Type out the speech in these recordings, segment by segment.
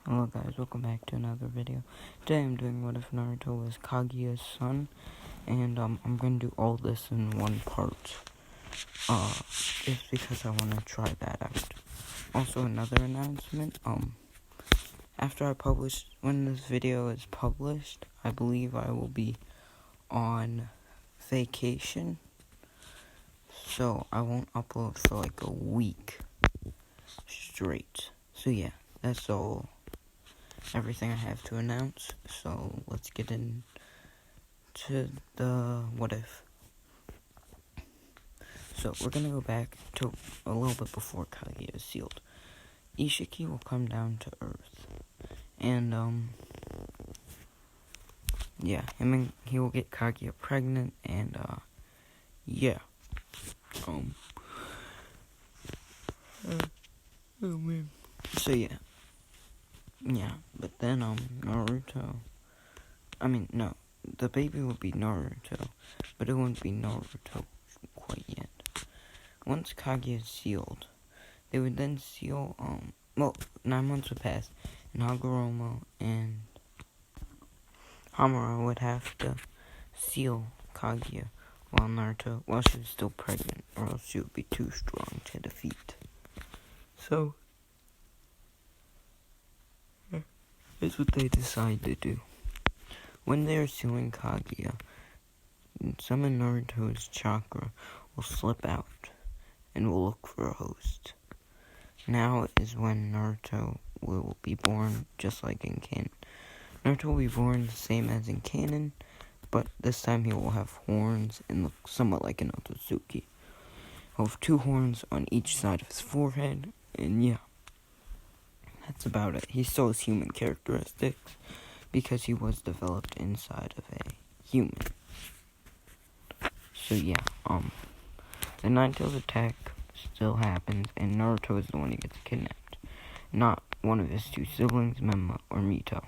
Hello guys, welcome back to another video. Today I'm doing What If Naruto was Kaguya's son, and I'm gonna do all this in one part. Just because I wanna try that out. Also another announcement, when this video is published, I believe I will be on vacation. So I won't upload for like a week straight. So yeah, that's everything I have to announce, so let's get into the what if. So we're gonna go back to a little bit before Kaguya is sealed. Ishiki will come down to Earth, and he will get Kaguya pregnant, and so but then the baby would be Naruto, but it wouldn't be Naruto quite yet. Once Kaguya is sealed, they would then seal, 9 months would pass, and Hagoromo and Hamura would have to seal Kaguya while she was still pregnant, or else she would be too strong to defeat. So, here's what they decide to do. When they are sealing Kaguya, some of Naruto's chakra will slip out and will look for a host. Now is when Naruto will be born, just like in canon. Naruto will be born the same as in canon, but this time he will have horns and look somewhat like an Otsutsuki. He'll have 2 horns on each side of his forehead, and that's about it. He still has human characteristics, because he was developed inside of a human. So the Nine-Tails attack still happens, and Naruto is the one who gets kidnapped, not one of his 2 siblings, Memma or Mito.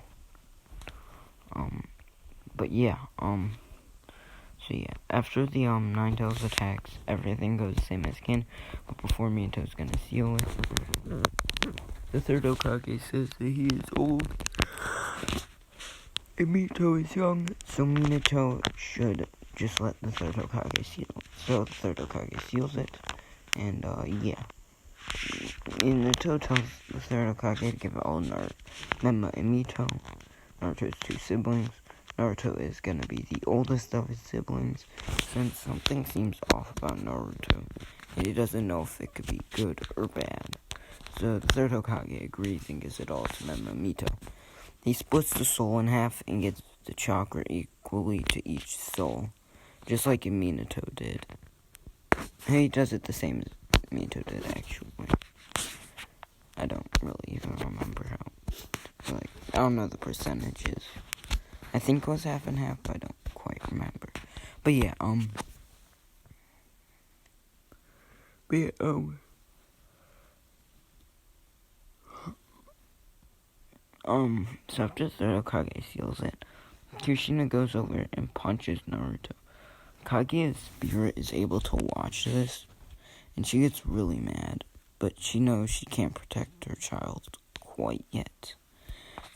After the Nine-Tails attacks, everything goes the same as can, but before Mito's gonna seal it, the third Hokage says that he is old and Mito is young, so Minato should just let the third Hokage seal it. So the third Hokage seals it, and Minato tells the third Hokage to give it all Memma and Mito, Naruto's 2 siblings. Naruto is gonna be the oldest of his siblings, since something seems off about Naruto, and he doesn't know if it could be good or bad. So the third Hokage agrees and gives it all to Memma and Mito. He splits the soul in half and gets the chakra equally to each soul, just like Minato did. He does it the same as Minato did, actually. I don't really even remember how. I don't know the percentages. I think it was half and half, but I don't quite remember. So after the third Hokage seals it, Kushina goes over and punches Naruto. Kaguya's spirit is able to watch this, and she gets really mad, but she knows she can't protect her child quite yet.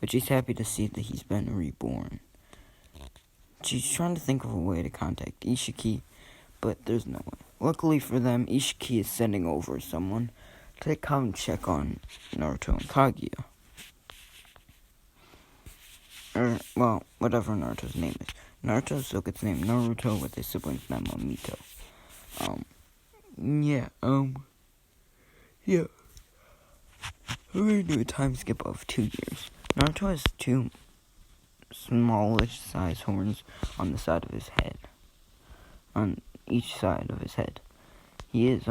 But she's happy to see that he's been reborn. She's trying to think of a way to contact Ishiki, but there's no way. Luckily for them, Ishiki is sending over someone to come check on Naruto and Kaguya. Whatever Naruto's name is. Naruto still gets named Naruto with his siblings Memma and Mito. We're gonna do a time skip of 2 years. Naruto has 2 smallish size horns on the side of his head. On each side of his head. He is,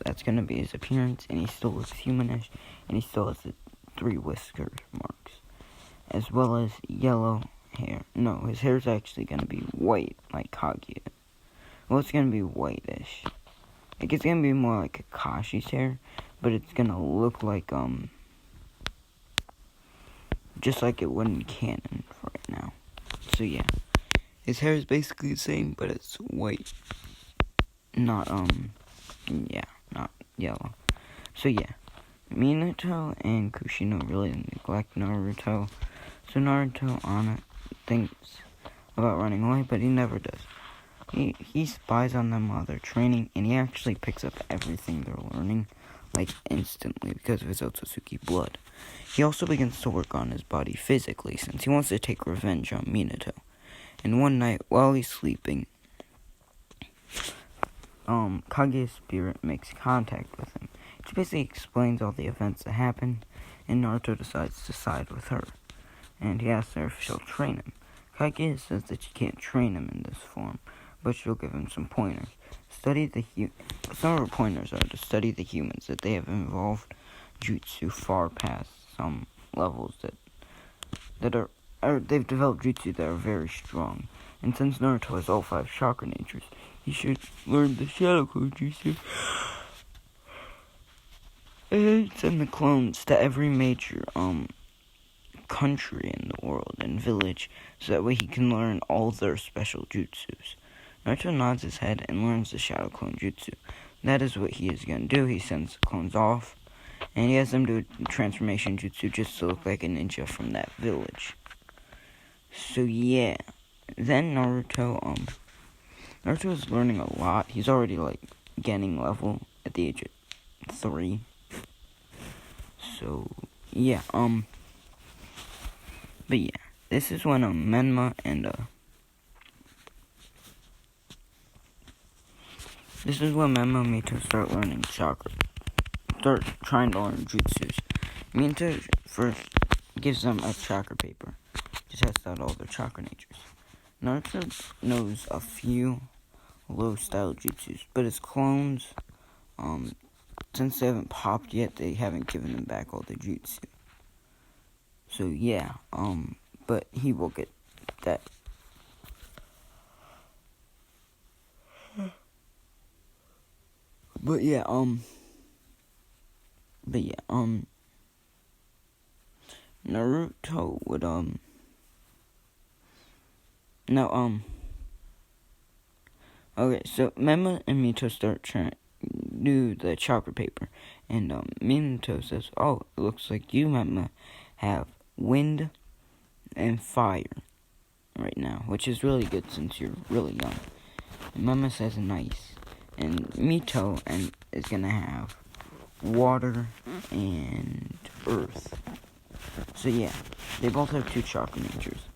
that's gonna be his appearance, and he still looks humanish, and he still has the 3 whisker marks, as well as yellow hair. No, his hair's actually gonna be white, like Kaguya. Well, it's gonna be whitish. Like, it's gonna be more like Kakashi's hair, but it's gonna look like, just like it would in canon right now. So, his hair is basically the same, but it's white. Not yellow. So yeah, Minato and Kushina really neglect Naruto. So Naruto thinks about running away, but he never does. He spies on them while they're training, and he actually picks up everything they're learning, like instantly, because of his Otsutsuki blood. He also begins to work on his body physically, since he wants to take revenge on Minato. And one night, while he's sleeping, Kage's spirit makes contact with him. She basically explains all the events that happen, and Naruto decides to side with her. And he asks her if she'll train him. Kage says that she can't train him in this form, but she'll give him some pointers. Some of her pointers are to study the humans, that they have evolved jutsu far past some levels they've developed jutsu that are very strong. And since Naruto has all 5 chakra natures, he should learn the Shadow Clone jutsu and send the clones to every major country in the world and village, so that way he can learn all their special jutsus. Naruto nods his head and learns the Shadow Clone jutsu. That is what he is going to do. He sends the clones off, and he has them do a transformation jutsu just to look like a ninja from that village. So yeah, then Naruto is learning a lot. He's already gaining level at the age of 3. So yeah, but yeah, this is when Menma and Mito start learning chakra. Start trying to learn jutsus. Mito first gives them a chakra paper to test out all their chakra natures. Naruto knows a few low-style jutsus, but his clones, since they haven't popped yet, they haven't given them back all the jutsu. So yeah, but he will get that. But yeah, Naruto would, okay, so Menma and Mito start trying to do the chakra paper, and, Minato says, oh, it looks like you, Menma, have wind and fire right now, which is really good since you're really young. And Menma says nice, and Mito is gonna have water and earth. So yeah, they both have 2 chakra natures.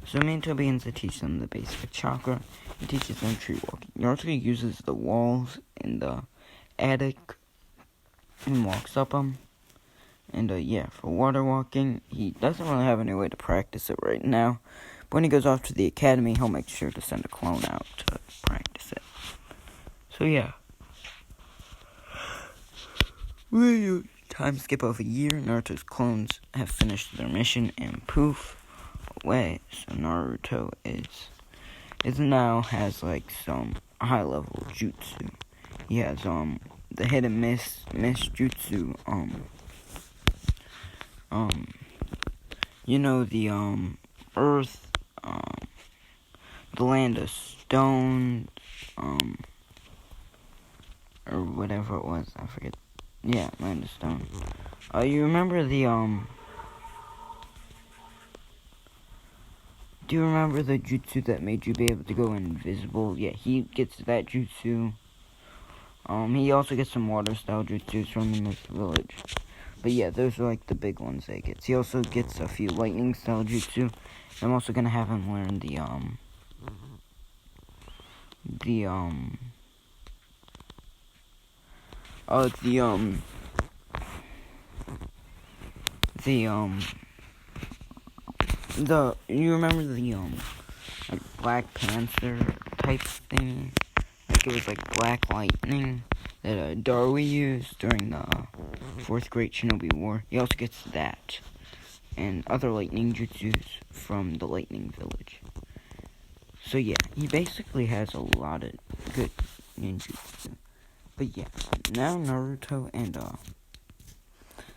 So Naruto begins to teach them the basic chakra. He teaches them tree walking. Naruto uses the walls in the attic and walks up them. And yeah, for water walking, he doesn't really have any way to practice it right now. But when he goes off to the academy, he'll make sure to send a clone out to practice it. So yeah. Time skip of a year, Naruto's clones have finished their mission, and poof, away. So Naruto is now has some high level jutsu. He has the hit and miss jutsu, the earth, the land of stone, or whatever it was, I forget. Yeah, land of stone. You remember the do you remember the jutsu that made you be able to go invisible? Yeah, he gets that jutsu. He also gets some water style jutsus from in this village. But yeah, those are the big ones that he gets. He also gets a few lightning style jutsu. I'm also gonna have him learn the you remember the Black Panther type thing? It was black lightning that Darui used during the 4th Great Shinobi War. He also gets that and other lightning jutsus from the Lightning Village. So yeah, he basically has a lot of good ninjutsu. But yeah, now Naruto and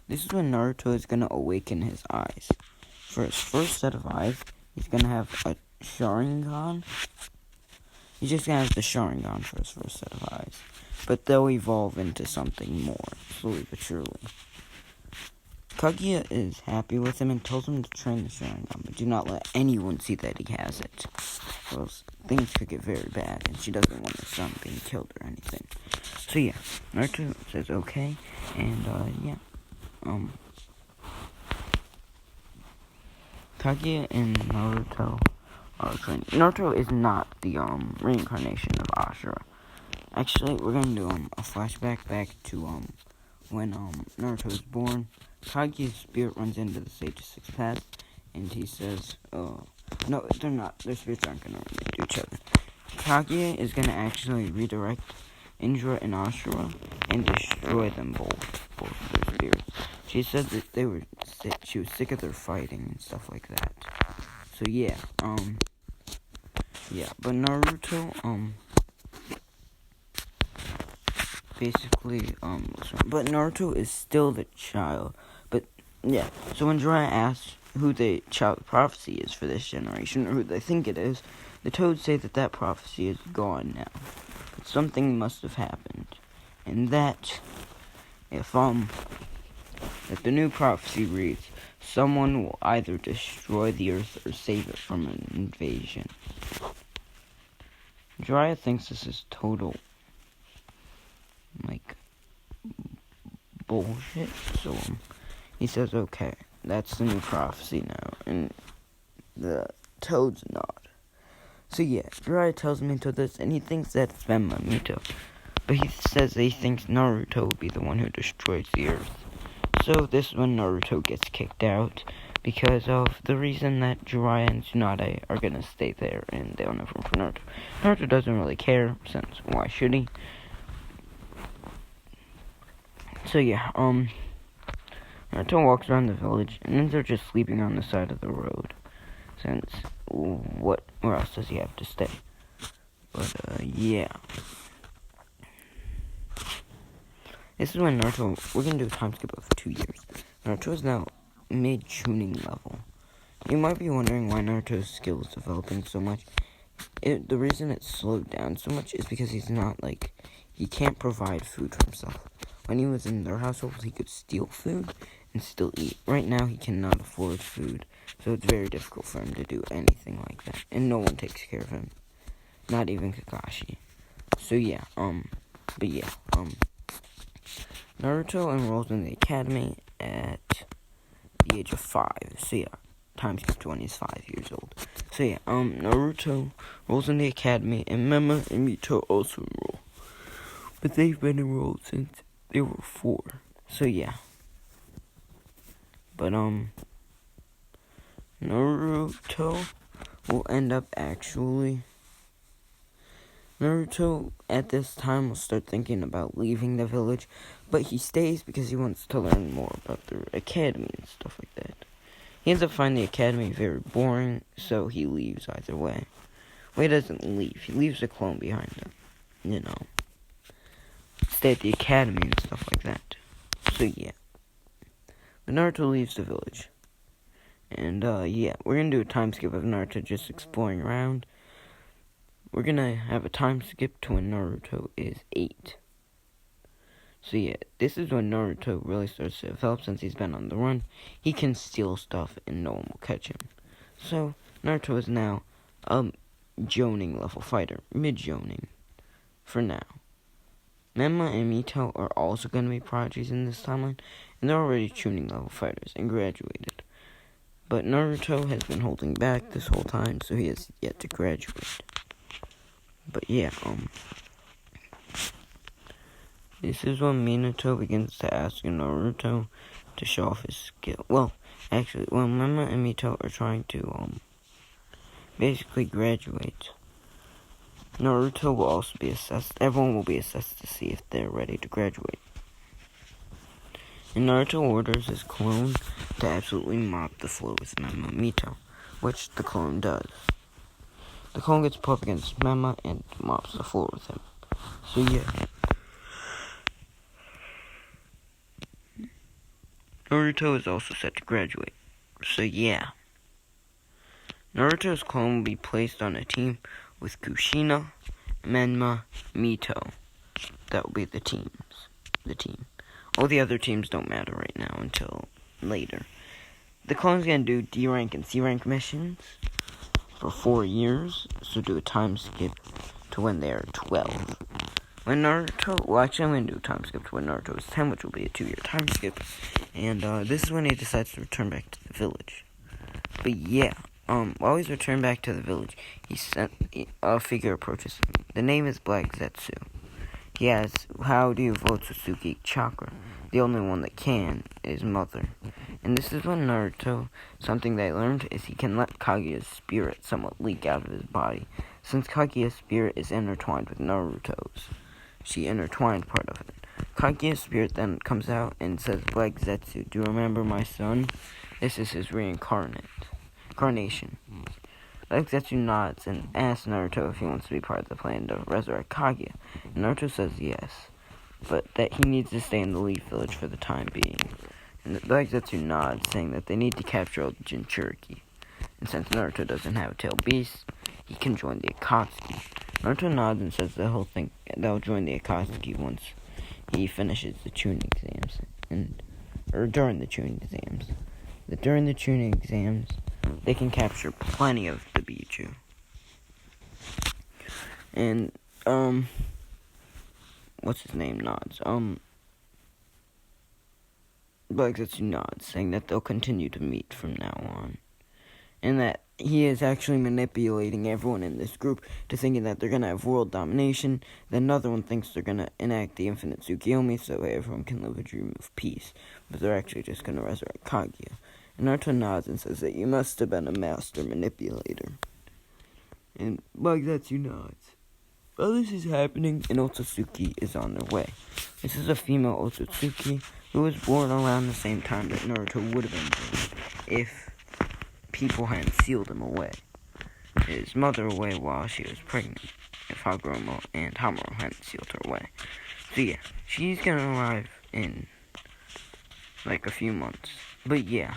this is when Naruto is gonna awaken his eyes. For his first set of eyes, he's gonna have a Sharingan, He's just gonna have the Sharingan for his first set of eyes. But they'll evolve into something more, slowly but surely. Kaguya is happy with him and tells him to train the Sharingan, but do not let anyone see that he has it, or else things could get very bad, and she doesn't want her son being killed or anything. So yeah, Naruto says okay, and Kaguya and Naruto are training. Naruto is not the reincarnation of Ashura. Actually, we're gonna do a flashback back to when Naruto was born. Kaguya's spirit runs into the Sage of Six Paths, and he says, no, they're not. Their spirits aren't gonna run into each other. Kaguya is gonna actually redirect Indra and Ashura and destroy them both of their spirits. She said that they were sick. She was sick of their fighting and stuff like that. So yeah, but Naruto, basically, but Naruto is still the child. But yeah, so when Jiraiya asks who the child of prophecy is for this generation, or who they think it is, the Toads say that prophecy is gone now. But something must have happened, and that the new prophecy reads, someone will either destroy the earth or save it from an invasion. Jiraiya thinks this is total, bullshit, so, he says, okay, that's the new prophecy now, and the Toads nod. So yeah, Jiraiya tells Mito this, and he thinks that's Venma Mito, but he says that he thinks Naruto will be the one who destroys the earth. So this is when Naruto gets kicked out, because of the reason that Jiraiya and Tsunade are gonna stay there, and they don't have room for Naruto. Naruto doesn't really care, since why should he? So yeah, Naruto walks around the village, and then they're just sleeping on the side of the road. Since, where else does he have to stay? But, yeah. This is when Naruto, we're gonna do a time skip of 2 years. Naruto is now mid-tuning level. You might be wondering why Naruto's skill is developing so much. The reason it's slowed down so much is because he's not, he can't provide food for himself. When he was in their household, he could steal food and still eat. Right now, he cannot afford food, so it's very difficult for him to do anything like that. And no one takes care of him. Not even Kakashi. So yeah, Naruto enrolls in the academy at the age of 5. So yeah, time skip to when he's 5 years old. So yeah, Naruto enrolls in the academy, and Mema and Mito also enroll. But they've been enrolled since they were 4. So yeah. But Naruto will end up Naruto at this time will start thinking about leaving the village, but he stays because he wants to learn more about the academy and stuff like that. He ends up finding the academy very boring, so he leaves either way. Well, he doesn't leave. He leaves the clone behind him. Stay at the academy and stuff like that. So yeah. But Naruto leaves the village. And we're gonna do a time skip of Naruto just exploring around. We're gonna have a time skip to when Naruto is 8. So yeah, this is when Naruto really starts to develop. Since he's been on the run, he can steal stuff and no one will catch him. So Naruto is now a Jonin level fighter, mid-Jonin, for now. Mema and Mito are also going to be prodigies in this timeline, and they're already Chunin level fighters and graduated. But Naruto has been holding back this whole time, so he has yet to graduate. But yeah, this is when Minato begins to ask Naruto to show off his skill. Well, actually, when Mema and Mito are trying to, basically graduate, Naruto will also be assessed. Everyone will be assessed to see if they're ready to graduate. And Naruto orders his clone to absolutely mop the floor with Mema and Mito, which the clone does. The clone gets put up against Mema and mops the floor with him. So yeah. Naruto is also set to graduate. So yeah. Naruto's clone will be placed on a team with Kushina, Menma, Mito. That will be the team. All the other teams don't matter right now until later. The clone's gonna do D rank and C rank missions for 4 years, so do a time skip to when they are 12. When Naruto, well actually I'm gonna do a time skip to when Naruto is 10, which will be a 2-year time skip, and this is when he decides to return back to the village. But yeah, while he's returned back to the village, a figure approaches him. The name is Black Zetsu. He asks, how do you evolve Otsutsuki chakra? The only one that can is Mother. And this is when Naruto, something they learned is he can let Kaguya's spirit somewhat leak out of his body. Since Kaguya's spirit is intertwined with Naruto's, she intertwined part of it. Kaguya's spirit then comes out and says, Black Zetsu, do you remember my son? This is his incarnation. Black Zetsu nods and asks Naruto if he wants to be part of the plan to resurrect Kaguya. And Naruto says yes, but that he needs to stay in the Leaf Village for the time being. And Black Zetsu nods, saying that they need to capture all the Jinchuriki. And since Naruto doesn't have a tail beast, he can join the Akatsuki. Naruto nods and says that they'll join the Akatsuki once he finishes the Chunin exams. During the Chunin exams. During the Chunin exams, they can capture plenty of the Bichu. And, what's his name nods? Black Zetsu nods, saying that they'll continue to meet from now on. And that he is actually manipulating everyone in this group to thinking that they're gonna have world domination. Then another one thinks they're gonna enact the infinite Tsukiyomi so everyone can live a dream of peace. But they're actually just gonna resurrect Kaguya. And Naruto nods and says that you must have been a master manipulator. And Black Zetsu nods. While this is happening, an Otsutsuki is on their way. This is a female Otsutsuki who was born around the same time that Naruto would have been born if people hadn't sealed him away. His mother away while she was pregnant, if Hagoromo and Hamuro hadn't sealed her away. So yeah, she's gonna arrive in like a few months. But yeah,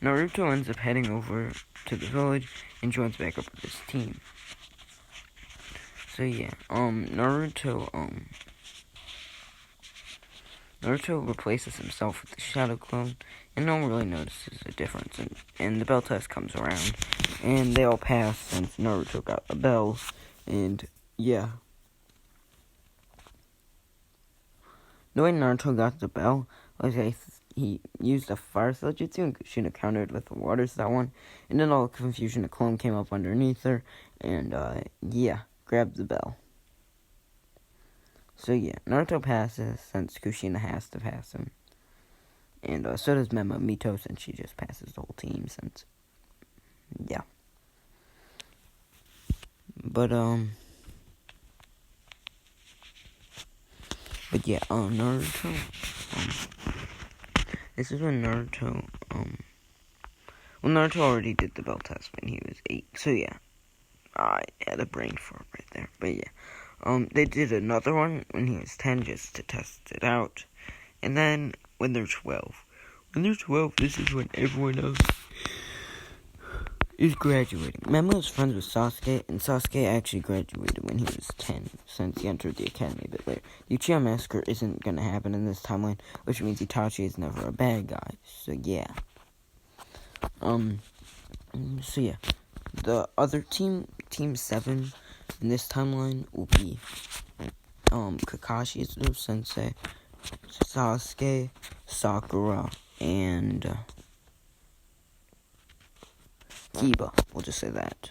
Naruto ends up heading over to the village and joins back up with his team. So yeah, Naruto replaces himself with the Shadow Clone, and no one really notices a difference, and the bell test comes around, and they all pass since Naruto got a bell, and yeah. The way Naruto got the bell was he used a fire cell jutsu, and Kushina countered with the water style one, and then all the confusion, a clone came up underneath her, and yeah, grabbed the bell. So yeah, Naruto passes since Kushina has to pass him. And so does Menma Mito since she just passes the whole team since, yeah. But yeah, Naruto, this is when Naruto, Naruto already did the bell test when he was 8, so yeah. I had a brain fart right there, but yeah. They did another one when he was 10 just to test it out. And then when they're 12. When they're 12, this is when everyone else is graduating. Menma is friends with Sasuke, and Sasuke actually graduated when he was 10, since he entered the academy a bit later. The Uchiha Massacre isn't going to happen in this timeline, which means Itachi is never a bad guy. So yeah. So yeah. The other team, Team 7, in this timeline will be Kakashi Izuru Sensei, Sasuke, Sakura, and Kiba. We'll just say that.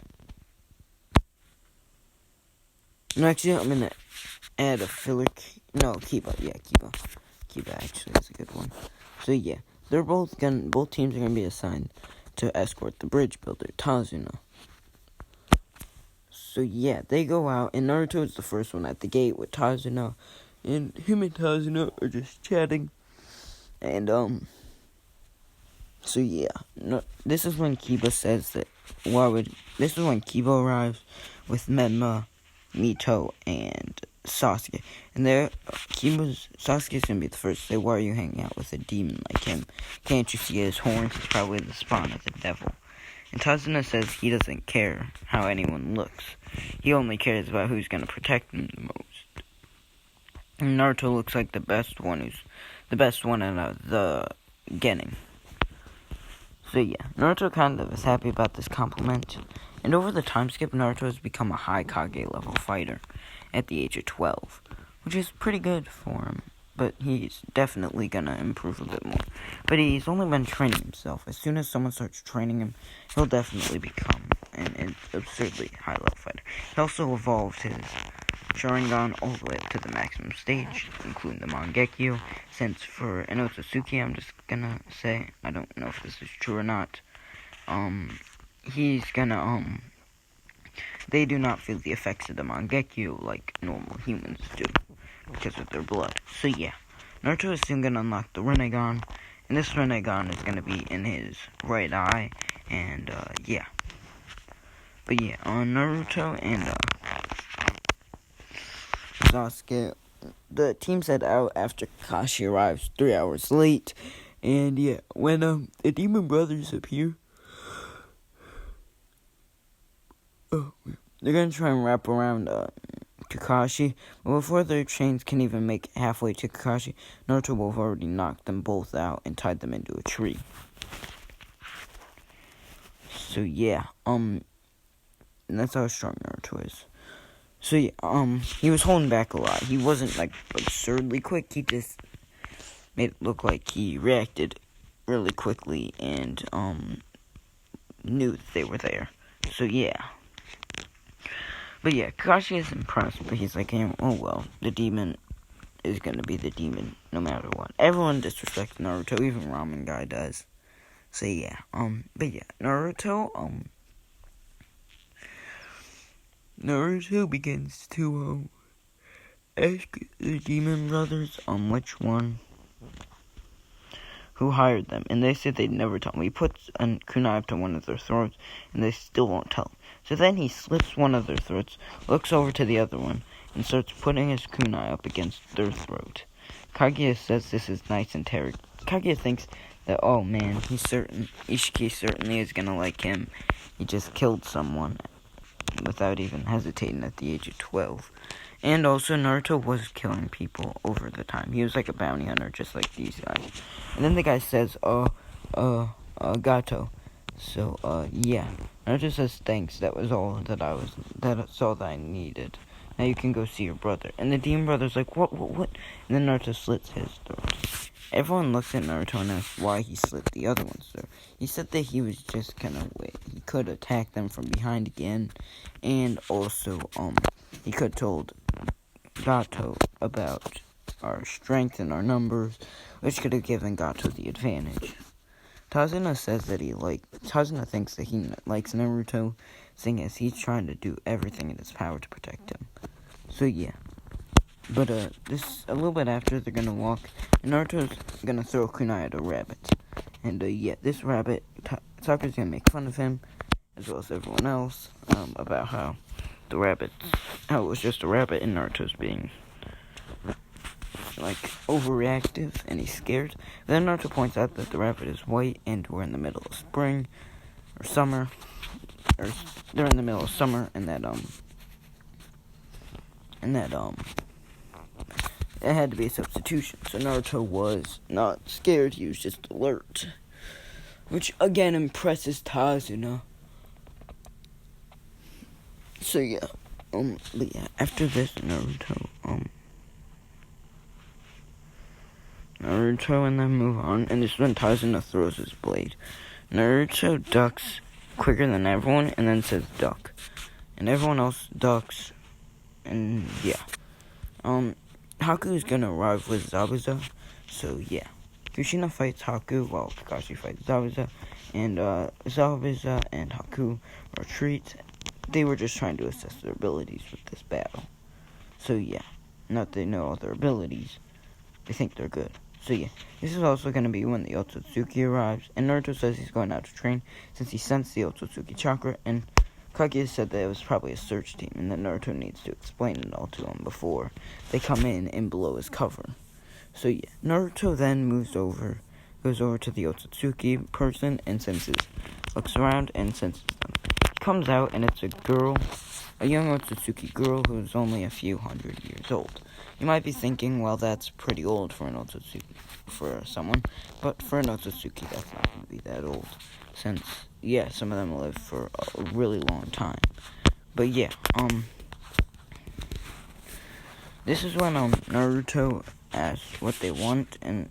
No, actually, I'm gonna add a filler. Kiba. Yeah, Kiba. Kiba actually is a good one. So yeah, both teams are gonna be assigned to escort the bridge builder, Tazuna. So yeah, they go out, and Naruto is the first one at the gate with Tazuna, and him and Tazuna are just chatting, and so yeah, this is when Kiba says that, this is when Kiba arrives with Menma, Mito, and Sasuke, and Sasuke's gonna be the first to say, why are you hanging out with a demon like him? Can't you see his horns? He's probably the spawn of the devil. And Tazuna says he doesn't care how anyone looks. He only cares about who's going to protect him the most. And Naruto looks like the best one out of the getting. So yeah, Naruto kind of is happy about this compliment. And over the time skip, Naruto has become a high Kage level fighter at the age of 12, which is pretty good for him. But he's definitely gonna improve a bit more. But he's only been training himself. As soon as someone starts training him, he'll definitely become an absurdly high level fighter. He also evolved his Sharingan all the way up to the maximum stage, including the Mangekyo. Since for an Otsutsuki, I'm just gonna say, I don't know if this is true or not, he's gonna, they do not feel the effects of the Mangekyo like normal humans do, because of their blood. So yeah, Naruto is soon gonna unlock the Rinnegan, and this Rinnegan is gonna be in his right eye, and, yeah. But yeah, on Naruto and, Sasuke, the team set out after Kakashi arrives 3 hours late, and yeah, when the Demon Brothers appear, they're gonna try and wrap around Kakashi, but before their chains can even make halfway to Kakashi, Naruto will have already knocked them both out and tied them into a tree. So yeah, and that's how strong Naruto is. So yeah, he was holding back a lot. He wasn't like absurdly quick. He just made it look like he reacted really quickly and knew that they were there. So yeah. But yeah, Kakashi is impressed, but he's like, hey, oh well, the demon is gonna be the demon no matter what. Everyone disrespects Naruto, even Ramen Guy does. So yeah, but yeah, Naruto begins to ask the Demon Brothers which one who hired them, and they said they'd never tell him. He puts a kunai up to one of their throats, and they still won't tell him. So then he slits one of their throats, looks over to the other one, and starts putting his kunai up against their throat. Kaguya says this is nice and terrible. Kaguya thinks that, oh man, Ishiki certainly is gonna like him. He just killed someone without even hesitating at the age of 12. And also, Naruto was killing people over the time. He was like a bounty hunter, just like these guys. And then the guy says, gato. So, yeah. Naruto says, thanks, that's all that I needed. Now you can go see your brother. And the Demon Brother's like, what? And then Naruto slits his throat. Everyone looks at Naruto and asks why he slit the other one's throat. He said that he was just gonna wait. He could attack them from behind again. And also, he could have told Gato about our strength and our numbers, which could have given Gato the advantage. Tazuna says that Tazuna thinks that he likes Naruto, seeing as he's trying to do everything in his power to protect him. So yeah. But this a little bit after they're gonna walk, and Naruto's gonna throw a kunai at a rabbit. And yeah, this rabbit, Sakura's gonna make fun of him, as well as everyone else, about how it was just a rabbit, and Naruto's being like overreactive and he's scared. Then Naruto points out that the rabbit is white and we're in the middle of spring or summer, or they're in the middle of summer, and that it had to be a substitution. So Naruto was not scared, he was just alert, which again impresses Tazuna. So yeah, but yeah, after this, Naruto and then move on, and this is when Tazuna throws his blade. Naruto ducks quicker than everyone, and then says duck, and everyone else ducks, and yeah. Haku's gonna arrive with Zabuza, so yeah. Kushina fights Haku while Kakashi fights Zabuza, and Zabuza and Haku retreat. They were just trying to assess their abilities with this battle. So yeah, not that they know all their abilities, they think they're good. So yeah, this is also going to be when the Otsutsuki arrives, and Naruto says he's going out to train since he sensed the Otsutsuki chakra, and Kaguya said that it was probably a search team, and that Naruto needs to explain it all to him before they come in and blow his cover. So yeah, Naruto then goes over to the Otsutsuki person and senses looks around and senses them. He comes out, and it's a girl, a young Otsutsuki girl who's only a few hundred years old. You might be thinking, well, that's pretty old for an Otsutsuki, for someone, but for an Otsutsuki, that's not going to be that old, since, yeah, some of them live for a really long time. But yeah, this is when Naruto asks what they want, and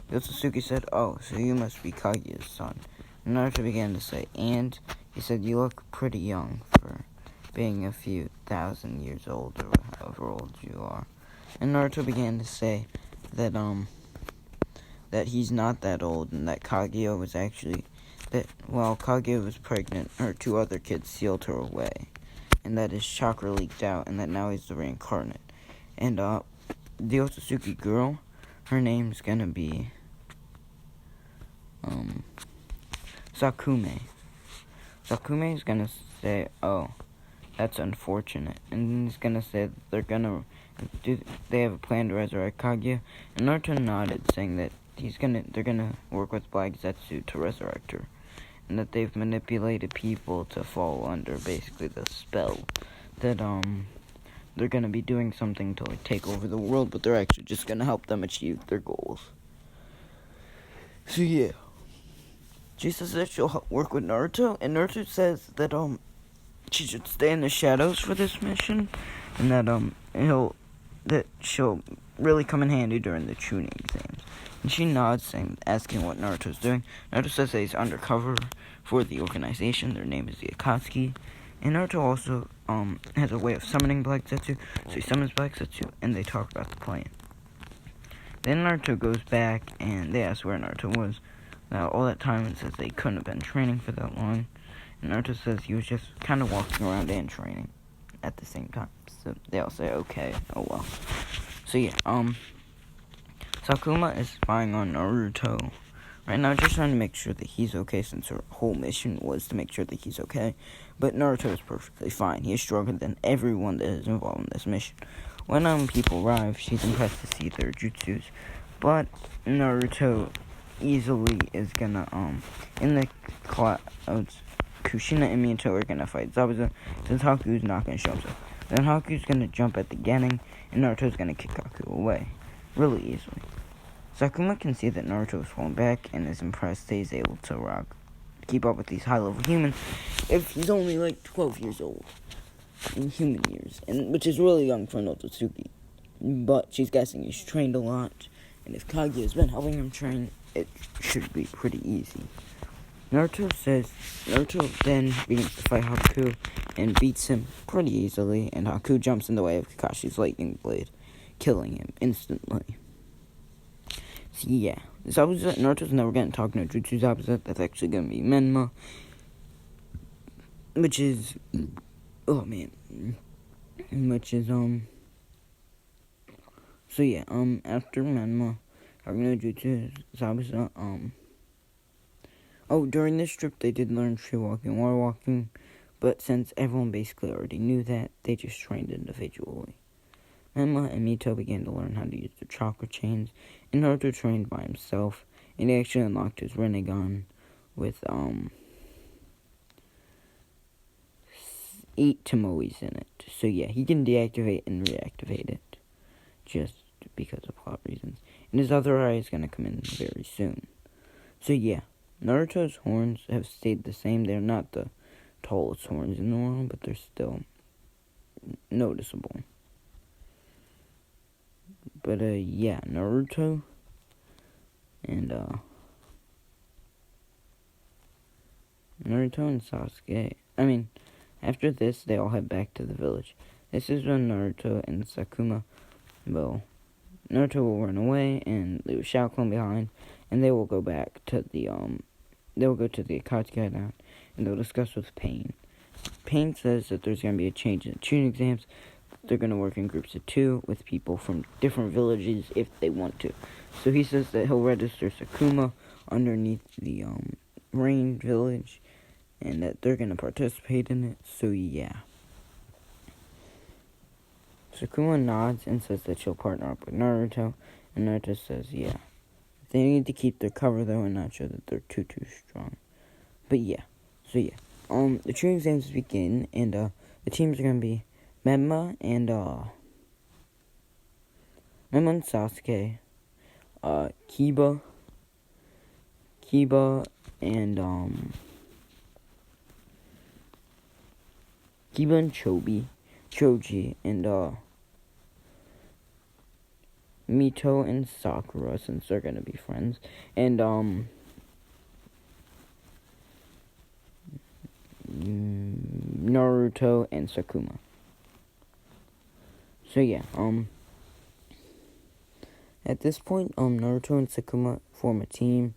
the Otsutsuki said, "Oh, so you must be Kaguya's son." And Naruto began to say, and he said, "You look pretty young for being a few thousand years old, or however old you are." And Naruto began to say that that he's not that old, and that Kaguya was actually that while Kaguya was pregnant, her two other kids sealed her away, and that his chakra leaked out, and that now he's the reincarnate. And the Otsutsuki girl, her name's gonna be Sakume. Sakume is gonna say, "Oh, that's unfortunate," and he's gonna say that they have a plan to resurrect Kaguya. And Naruto nodded, saying that they're gonna work with Black Zetsu to resurrect her, and that they've manipulated people to fall under basically the spell that they're gonna be doing something to take over the world, but they're actually just gonna help them achieve their goals. So yeah, she says that she'll work with Naruto, and Naruto says that she should stay in the shadows for this mission, and that she'll really come in handy during the tuning exams. And she nods, asking what Naruto's doing. Naruto says that he's undercover for the organization. Their name is the Akatsuki. And Naruto also has a way of summoning Black Zetsu, so he summons Black Zetsu, and they talk about the plan. Then Naruto goes back, and they ask where Naruto was. Now, all that time, it says they couldn't have been training for that long. And Naruto says he was just kind of walking around and training at the same time. So they all say, okay, oh well. So yeah, Sakuma is spying on Naruto right now, just trying to make sure that he's okay, since her whole mission was to make sure that he's okay. But Naruto is perfectly fine. He is stronger than everyone that is involved in this mission. When people arrive, she's impressed to see their jutsus, but Naruto easily is gonna in the clouds, Kushina and Minato are gonna fight Zabuza, since Haku's not gonna show himself. Then Haku's gonna jump at the Genin, and Naruto's gonna kick Haku away really easily. Sakuma can see that Naruto is falling back, and is impressed that he's able to keep up with these high-level humans if he's only like 12 years old in human years, and which is really young for an Otsutsuki. But she's guessing he's trained a lot, and if Kaguya's been helping him train, it should be pretty easy. Naruto then begins to fight Haku and beats him pretty easily, and Haku jumps in the way of Kakashi's lightning blade, killing him instantly. So yeah, Naruto's never gonna talk no Jutsu Zabuza. That's actually gonna be Menma, which is so yeah, after Menma talking no Jutsu Zabuza, during this trip they did learn tree walking, water walking, but since everyone basically already knew that, they just trained individually. Menma and Mito began to learn how to use the chakra chains, and Naruto trained by himself, and he actually unlocked his Rinnegan with 8 Tomoes in it. So yeah, he can deactivate and reactivate it, just because of plot reasons. And his other eye is going to come in very soon. So yeah, Naruto's horns have stayed the same. They're not the tallest horns in the world, but they're still noticeable. But yeah, Naruto and Sasuke. After this, they all head back to the village. This is when Naruto and Sakuma Naruto will run away and leave Shao Kahn behind, and they will go back to the Akatsuki hideout, and they'll discuss with Pain. Pain says that there's going to be a change in the tuning exams. They're going to work in groups of 2 with people from different villages if they want to. So he says that he'll register Sakuma underneath the Rain Village, and that they're going to participate in it. So yeah. Sakuma nods and says that she'll partner up with Naruto, and Naruto says yeah. They need to keep their cover though and not show that they're too strong. But yeah, so yeah. The training exams begin, and the teams are gonna be Memma and Sasuke, Kiba, and Kiba and Choji, and Mito and Sakura, since they're gonna be friends, and Naruto and Sakuma. So yeah, at this point, Naruto and Sakuma form a team,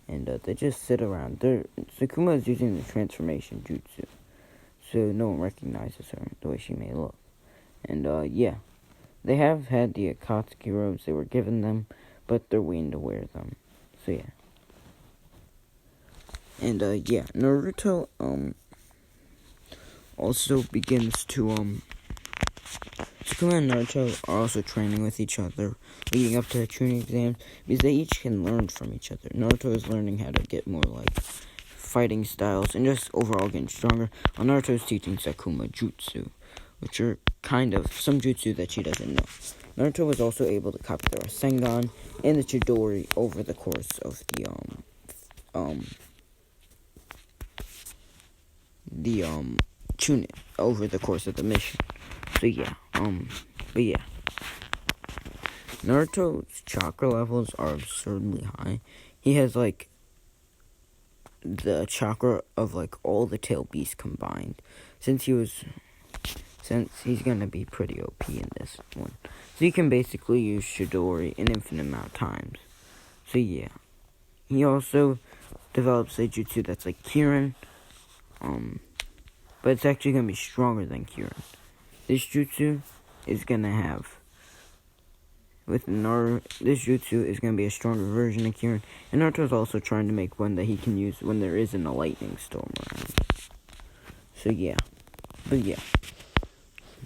and they just sit around. Sakuma is using the transformation jutsu, so no one recognizes her the way she may look. And yeah, they have had the Akatsuki robes they were given them, but they're waiting to wear them. So yeah. And yeah, Naruto also begins to Sakuma and Naruto are also training with each other, leading up to the training exams, because they each can learn from each other. Naruto is learning how to get more, like, fighting styles, and just overall getting stronger, while Naruto is teaching Sakuma jutsu, which are kind of some jutsu that she doesn't know. Naruto was also able to copy the Rasengan and the Chidori over the course of the Chunin, over the course of the mission. So yeah, but yeah. Naruto's chakra levels are absurdly high. He has, like, the chakra of, like, all the tail beasts combined. Since he's gonna be pretty OP in this one. So he can basically use Chidori an infinite amount of times. So yeah. He also develops a jutsu that's like Kirin, but it's actually gonna be stronger than Kirin. This jutsu is gonna have, this jutsu is gonna be a stronger version of Kirin, and Naruto's also trying to make one that he can use when there isn't a lightning storm around. So yeah, but yeah.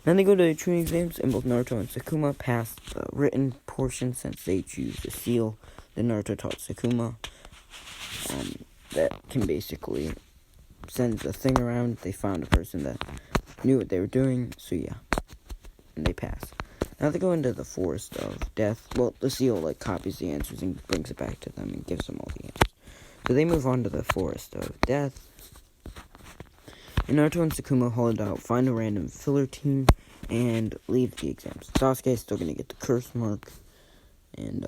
Then they go to the training exams, and both Naruto and Sakuma pass the written portion since they choose the seal that Naruto taught Sakuma. That can basically send the thing around. They found a person that knew what they were doing, so yeah. And they pass. Now they go into the Forest of Death. Well, the seal, like, copies the answers and brings it back to them and gives them all the answers. So they move on to the Forest of Death. And Naruto and Sakuma hold out, find a random filler team, and leave the exams. Sasuke is still going to get the curse mark. And,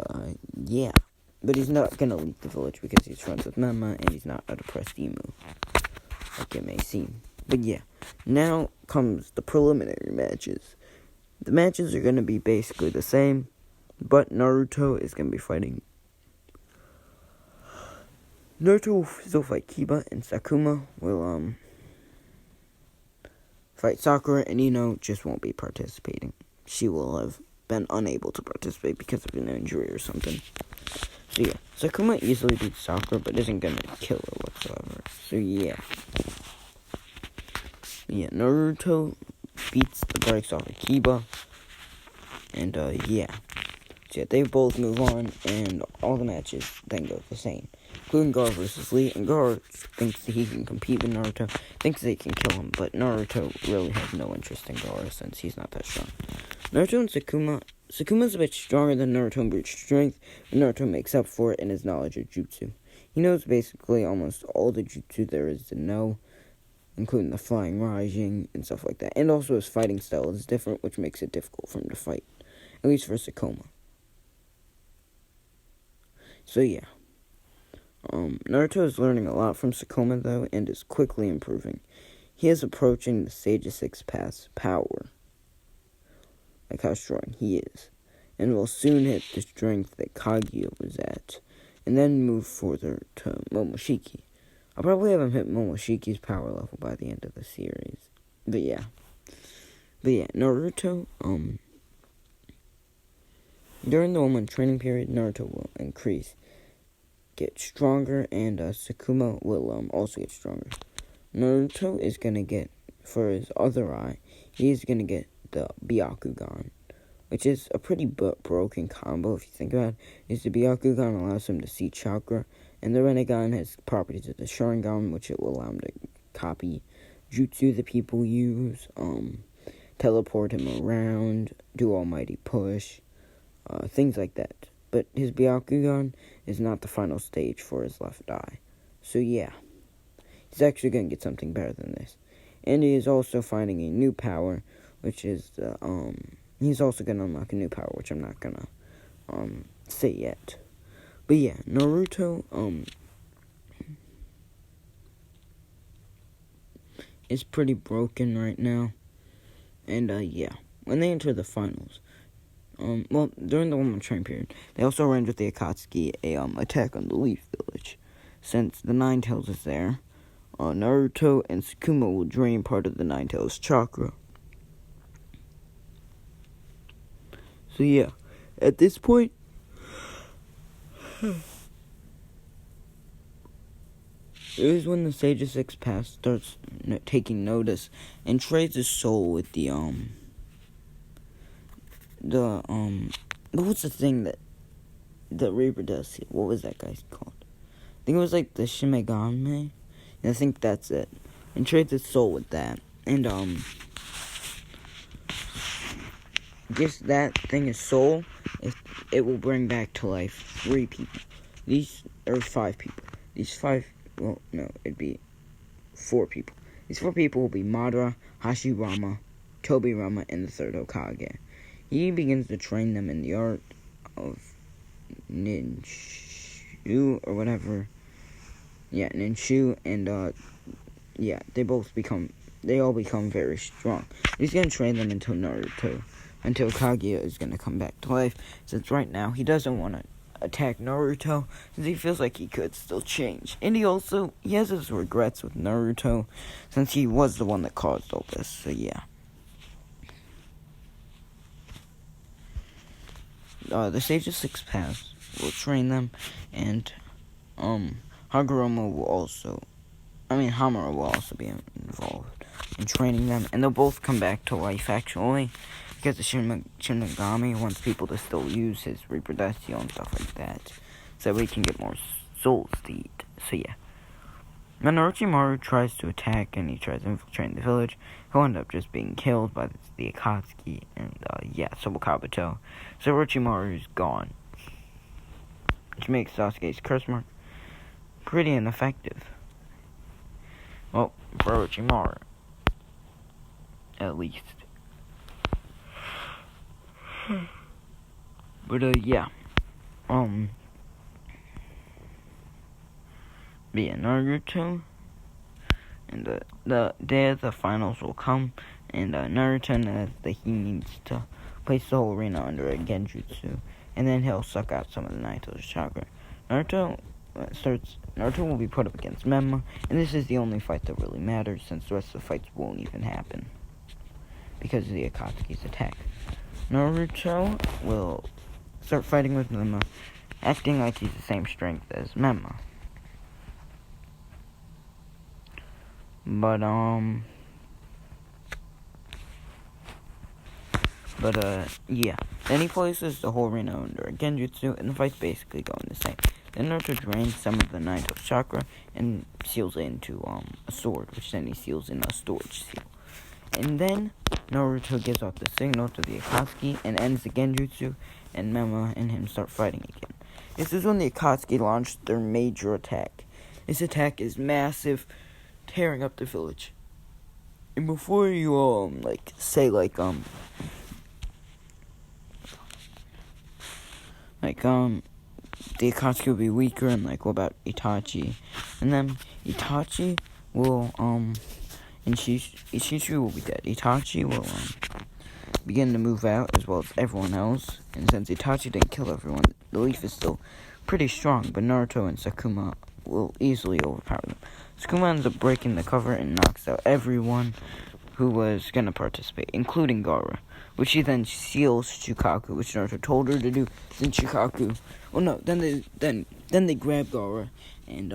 yeah. But he's not going to leave the village because he's friends with Memma, and he's not a depressed emu, like it may seem. But yeah, now comes the preliminary matches. The matches are going to be basically the same, but Naruto is going to be fighting. Naruto will still fight Kiba, and Sakuma will, fight Sakura, and Ino just won't be participating. She will have been unable to participate because of an injury or something. So yeah, Sakuma easily beats Sakura, but isn't gonna kill her whatsoever. So yeah. Yeah, Naruto beats the brakes off of Kiba. And yeah. So yeah, they both move on, and all the matches then go the same. Including Gar versus Lee, and Gar thinks that he can compete with Naruto, thinks they can kill him, but Naruto really has no interest in Gar since he's not that strong. Naruto and Sakuma's a bit stronger than Naruto in brute strength, but Naruto makes up for it in his knowledge of jutsu. He knows basically almost all the jutsu there is to know, including the flying Raijin and stuff like that. And also his fighting style is different, which makes it difficult for him to fight, at least for Sakuma. So yeah. Naruto is learning a lot from Sakuma, though, and is quickly improving. He is approaching the Sage of Six Paths power, like how strong he is, and will soon hit the strength that Kaguya was at, and then move further to Momoshiki. I'll probably have him hit Momoshiki's power level by the end of the series. But yeah, Naruto, during the 1 month training period, Naruto will get stronger, and Sakuma will also get stronger. Naruto is gonna get, for his other eye, he's gonna get the Byakugan, which is a pretty broken combo if you think about it, is the Byakugan allows him to see chakra, and the Rinnegan has properties of the Sharingan, which it will allow him to copy jutsu that people use, teleport him around, do almighty push, things like that. But his Byakugan is not the final stage for his left eye. So yeah, he's actually going to get something better than this. And he is also finding a new power, which is he's also going to unlock a new power, which I'm not going to say yet. But yeah, Naruto is pretty broken right now. And yeah, when they enter the finals, during the 1 month training period, they also arranged with the Akatsuki a attack on the Leaf Village. Since the Nine Tails is there, Naruto and Sakuma will drain part of the Nine Tails chakra. So yeah, at this point, it is when the Sage of Six Paths starts taking notice and trades his soul with the what's the thing that Reaper does? What was that guy's called? I think it was like the Shimegame. I think that's it. And trades his soul with that. And gives that thing his soul, if it will bring back to life 3 people. 5 people. It'd be 4 people. These 4 people will be Madara, Hashirama, Tobirama, and the 3rd Hokage. He begins to train them in the art of Ninshu, or whatever. Yeah, Ninshu, and, they all become very strong. He's gonna train them until Kaguya is gonna come back to life, since right now he doesn't want to attack Naruto, since he feels like he could still change. And he has his regrets with Naruto, since he was the one that caused all this, so yeah. The Sage of Six Paths will train them, and Hamura will also be involved in training them, and they'll both come back to life actually, because the Shinigami wants people to still use his reproduction and stuff like that, so we can get more souls to eat. So yeah, when Orochimaru tries to attack and he tries to infiltrate the village, he'll end up just being killed by the Akatsuki and Sobo Kabuto. So Orochimaru's gone, which makes Sasuke's curse mark pretty ineffective. Well, for Orochimaru, at least. But yeah, Naruto, and the day of the finals will come, and Naruto knows that he needs to place the whole arena under a genjutsu, and then he'll suck out some of the Naito's chakra. Naruto will be put up against Memma, and this is the only fight that really matters, since the rest of the fights won't even happen because of the Akatsuki's attack. Naruto will start fighting with Memma, acting like he's the same strength as Memma. Yeah. Then he places the whole arena under a genjutsu, and the fight's basically going the same. Then Naruto drains some of the Naito's chakra and seals it into a sword, which then he seals in a storage seal. And then Naruto gives off the signal to the Akatsuki and ends the genjutsu, and Memma and him start fighting again. This is when the Akatsuki launched their major attack. This attack is massive, tearing up the village. And before you the Akatsuki will be weaker, and what about Itachi? And then Itachi will and Ishichu will be dead. Itachi will begin to move out, as well as everyone else. And since Itachi didn't kill everyone, the Leaf is still pretty strong, but Naruto and Sakuma will easily overpower them. Sakuma ends up breaking the cover and knocks out everyone who was going to participate, including Gaara, which she then seals Shukaku, which Naruto told her to do. Then Shukaku, then they grab Gaara, and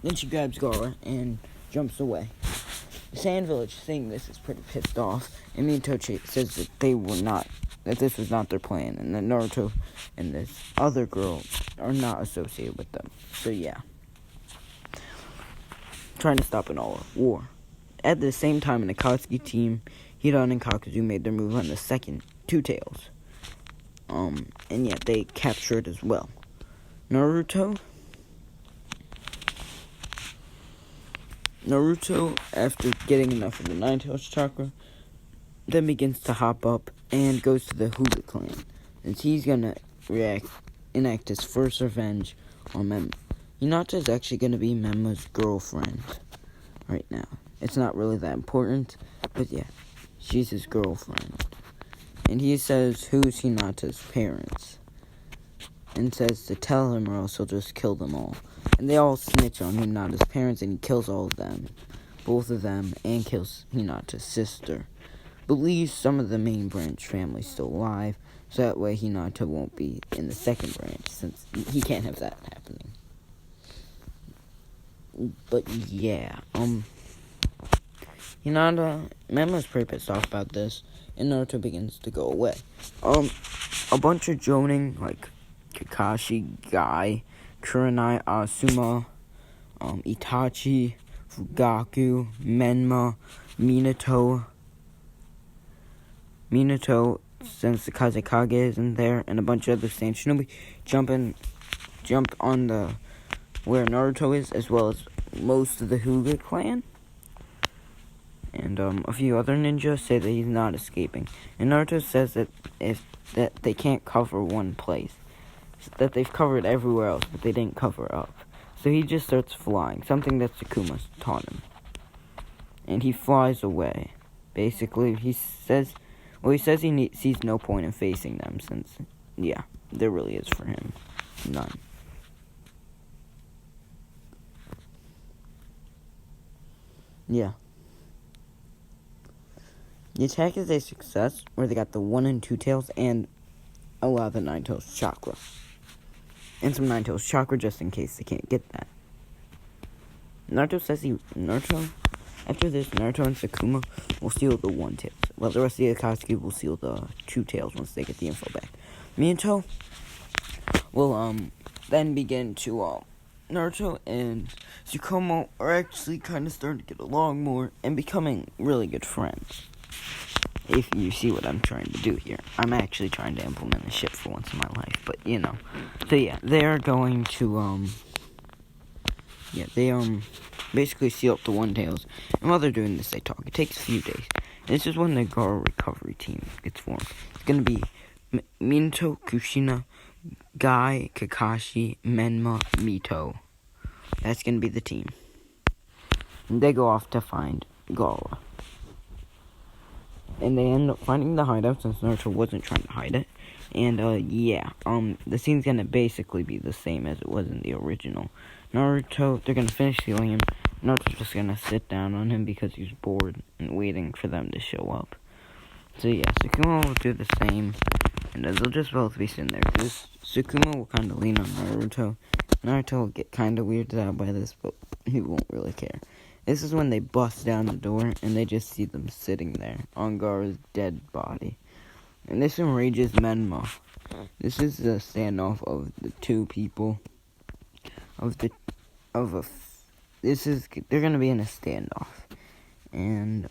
then she grabs Gaara and jumps away. Sand Village, seeing this, is pretty pissed off, and Minato says that this was not their plan, and that Naruto and this other girl are not associated with them. So yeah, trying to stop an all-out war. At the same time, in the Katsuki team, Hidan and Kakuzu made their move on the second Two Tails. And yet they captured as well. Naruto, after getting enough of the Nine Tails chakra, then begins to hop up and goes to the Hyuga clan, since he's gonna enact his first revenge on Menma. Hinata is actually gonna be Menma's girlfriend right now. It's not really that important, but yeah, she's his girlfriend. And he says who's Hinata's parents, and says to tell him or else he'll just kill them all. And they all snitch on Hinata's parents, and he kills all of them, both of them, and kills Hinata's sister. Believes some of the main branch family's still alive, so that way Hinata won't be in the second branch, since he can't have that happening. But yeah, Menma's pretty pissed off about this, and Naruto begins to go away. A bunch of joining, like Kakashi, Guy, Kurenai, Asuma, Itachi, Fugaku, Menma, Minato, since the Kazekage isn't there, and a bunch of other Saiyan Shinobi jump on the where Naruto is, as well as most of the Hyuga clan. And a few other ninjas say that he's not escaping. And Naruto says that they can't cover one place. That they've covered everywhere else, but they didn't cover up. So he just starts flying, something that Sukuma taught him. And he flies away. Basically, he says he sees no point in facing them, since, yeah, there really is for him none. Yeah. The attack is a success, where they got the 1 and 2 tails and a lot of the 9 tails chakra. And some 9 tails chakra just in case they can't get that. After this, Naruto and Sukuma will steal the 1 tails, while the rest of the Akatsuki will steal the 2 tails once they get the info back. Minato will then begin to Naruto and Sukuma are actually kind of starting to get along more and becoming really good friends. If you see what I'm trying to do here. I'm actually trying to implement the ship for once in my life, but you know. So yeah, they're going to they basically seal up the 1 tails, and while they're doing this they talk. It takes a few days. And this is when the Garo recovery team gets formed. It's gonna be Minato, Kushina, Guy, Kakashi, Menma, Mito. That's gonna be the team. And they go off to find Gaara. And they end up finding the hideout, since Naruto wasn't trying to hide it. And, the scene's gonna basically be the same as it was in the original. Naruto, they're gonna finish sealing him. Naruto's just gonna sit down on him because he's bored and waiting for them to show up. So yeah, Sukuma will do the same, and they'll just both be sitting there, because Sukuma will kind of lean on Naruto. Naruto will get kind of weirded out by this, but he won't really care. This is when they bust down the door, and they just see them sitting there on Gaara's dead body. And this enrages Menma. This is the standoff of the two people. They're gonna be in a standoff. And,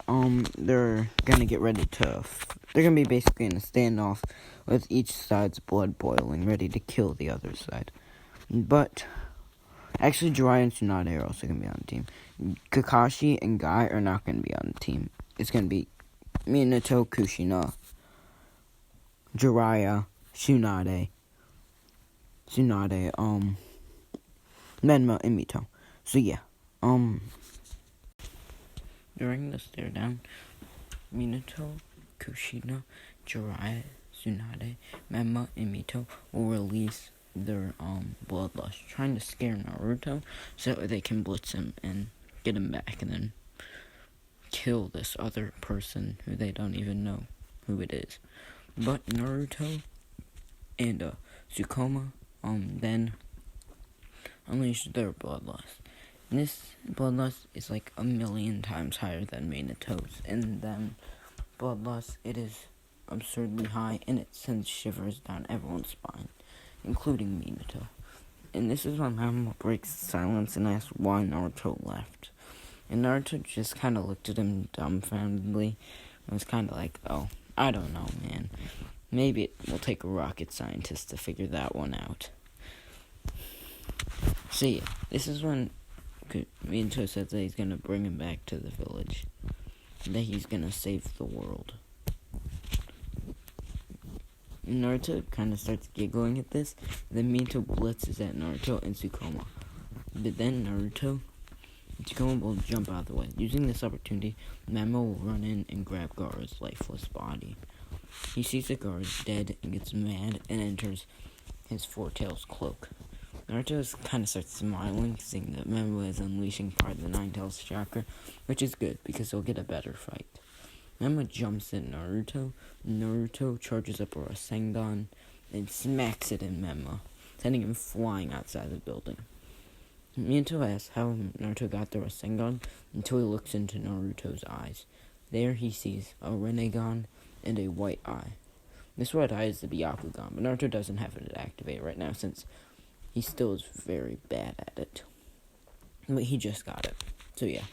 they're gonna get ready they're gonna be basically in a standoff with each side's blood boiling, ready to kill the other side. But, actually, Jiraiya and Tsunade are also gonna be on the team. Kakashi and Guy are not gonna be on the team. It's gonna be Minato, Kushina, Jiraiya, Tsunade, Menma, and Mito. So yeah, during the stare down, Minato, Kushina, Jiraiya, Tsunade, Menma, and Mito will release their bloodlust, trying to scare Naruto so that they can blitz him and get him back, and then kill this other person who they don't even know who it is. But Naruto and Sukuma then unleash their bloodlust, This bloodlust is like 1,000,000 times higher than Minato's, and then bloodlust, it is absurdly high, and it sends shivers down everyone's spine, including Minato. And this is when Mama breaks silence and asks why Naruto left. And Naruto just kind of looked at him dumbfoundedly and was kind of like, oh, I don't know, man. Maybe it will take a rocket scientist to figure that one out. So yeah, this is when Minato says that he's going to bring him back to the village. That he's going to save the world. Naruto kind of starts giggling at this. Then Minato blitzes at Naruto and Sukoma. But then Naruto and Sukoma will jump out of the way. Using this opportunity, Mamo will run in and grab Gaara's lifeless body. He sees that Gaara is dead and gets mad and enters his Four Tails cloak. Naruto kind of starts smiling, seeing that Mamo is unleashing part of the Nine Tails chakra, which is good because he'll get a better fight. Mamo jumps at Naruto. Naruto charges up a Rasengan and smacks it in Memo, sending him flying outside the building. Minato asks how Naruto got the Rasengan until he looks into Naruto's eyes. There he sees a Rinnegan and a white eye. This white eye is the Byakugan, but Naruto doesn't have it activated right now since he still is very bad at it. But he just got it. So yeah.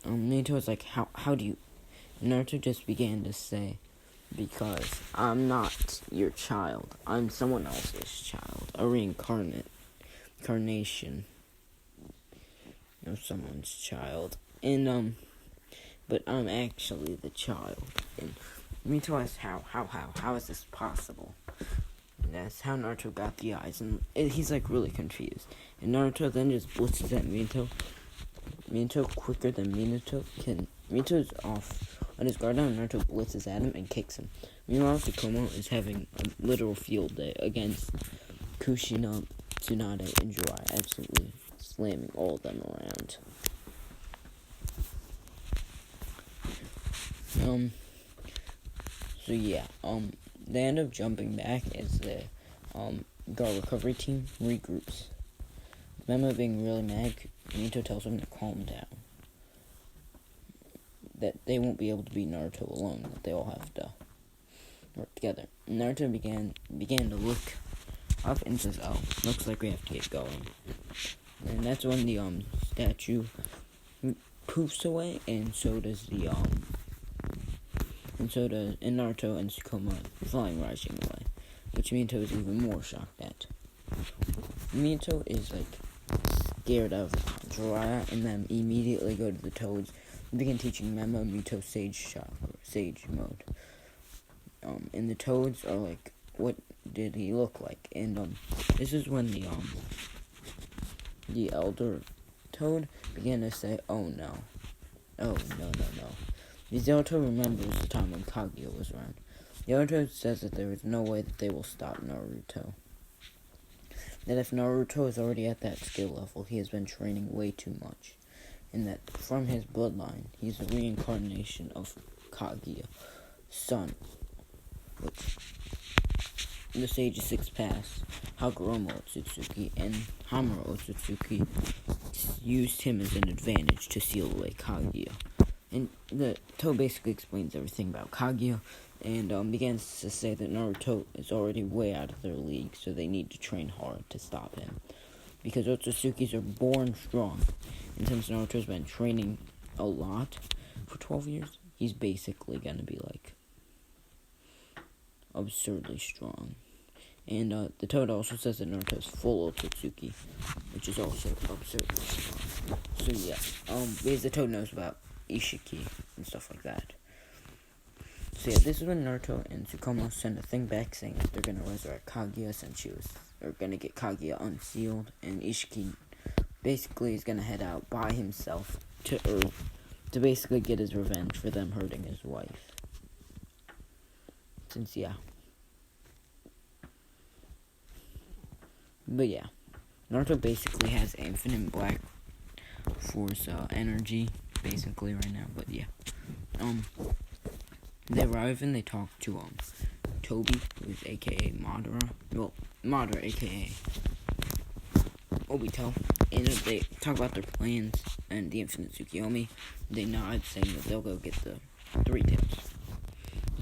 Minato was like, how do you... Naruto just began to say, because I'm not your child. I'm someone else's child. A reincarnation of someone's child. And, but I'm actually the child. And Minato asks, how is this possible? And that's how Naruto got the eyes. And he's, like, really confused. And Naruto then just blitzes at Minato. Minato quicker than Minato can. Minato's off on his guard now, and Naruto blitzes at him and kicks him. Meanwhile, Tsukumo is having a literal field day against Kushina, Tsunade, and Jiraiya, absolutely slamming all of them around. So yeah, they end up jumping back as the guard recovery team regroups. Memo being really mad, Minato tells him to calm down. That they won't be able to beat Naruto alone, that they all have to work together. Naruto began to look up and says, oh, looks like we have to get going. And that's when the statue poofs away, and so does Naruto and Sukoma flying rising away, which Minato is even more shocked at. Minato is like scared of Jiraiya, and then immediately go to the Toads and begin teaching Memo Mito Sage mode. And the Toads are like, what did he look like? And this is when the elder Toad began to say, oh no. Mizuto remembers the time when Kaguya was around. The elder Toad says that there is no way that they will stop Naruto. That if Naruto is already at that skill level, he has been training way too much. And that from his bloodline, he's a reincarnation of Kaguya, son, which the Sage of Six Paths, Hagoromo Otsutsuki, and Hamura Otsutsuki used him as an advantage to seal away Kaguya. And the Toad basically explains everything about Kaguya, and begins to say that Naruto is already way out of their league, so they need to train hard to stop him. Because Otsutsukis are born strong, and since Naruto's been training a lot for 12 years, he's basically gonna be, like, absurdly strong. And the Toad also says that Naruto's full Otsutsuki, which is also absurdly strong. So yeah, because the Toad knows about Ishiki and stuff like that. So yeah, this is when Naruto and Tsukumo send a thing back saying that they're gonna resurrect Kaguya since they're gonna get Kaguya unsealed, and Ishiki basically is gonna head out by himself to Earth to basically get his revenge for them hurting his wife. Since yeah. But yeah, Naruto basically has infinite black force energy basically right now, but yeah. They arrive and they talk to Toby, who's aka Madara. Well, Madara aka Obito. and they talk about their plans and the Infinite Tsukiyomi. They nod, saying that they'll go get the Three Tails.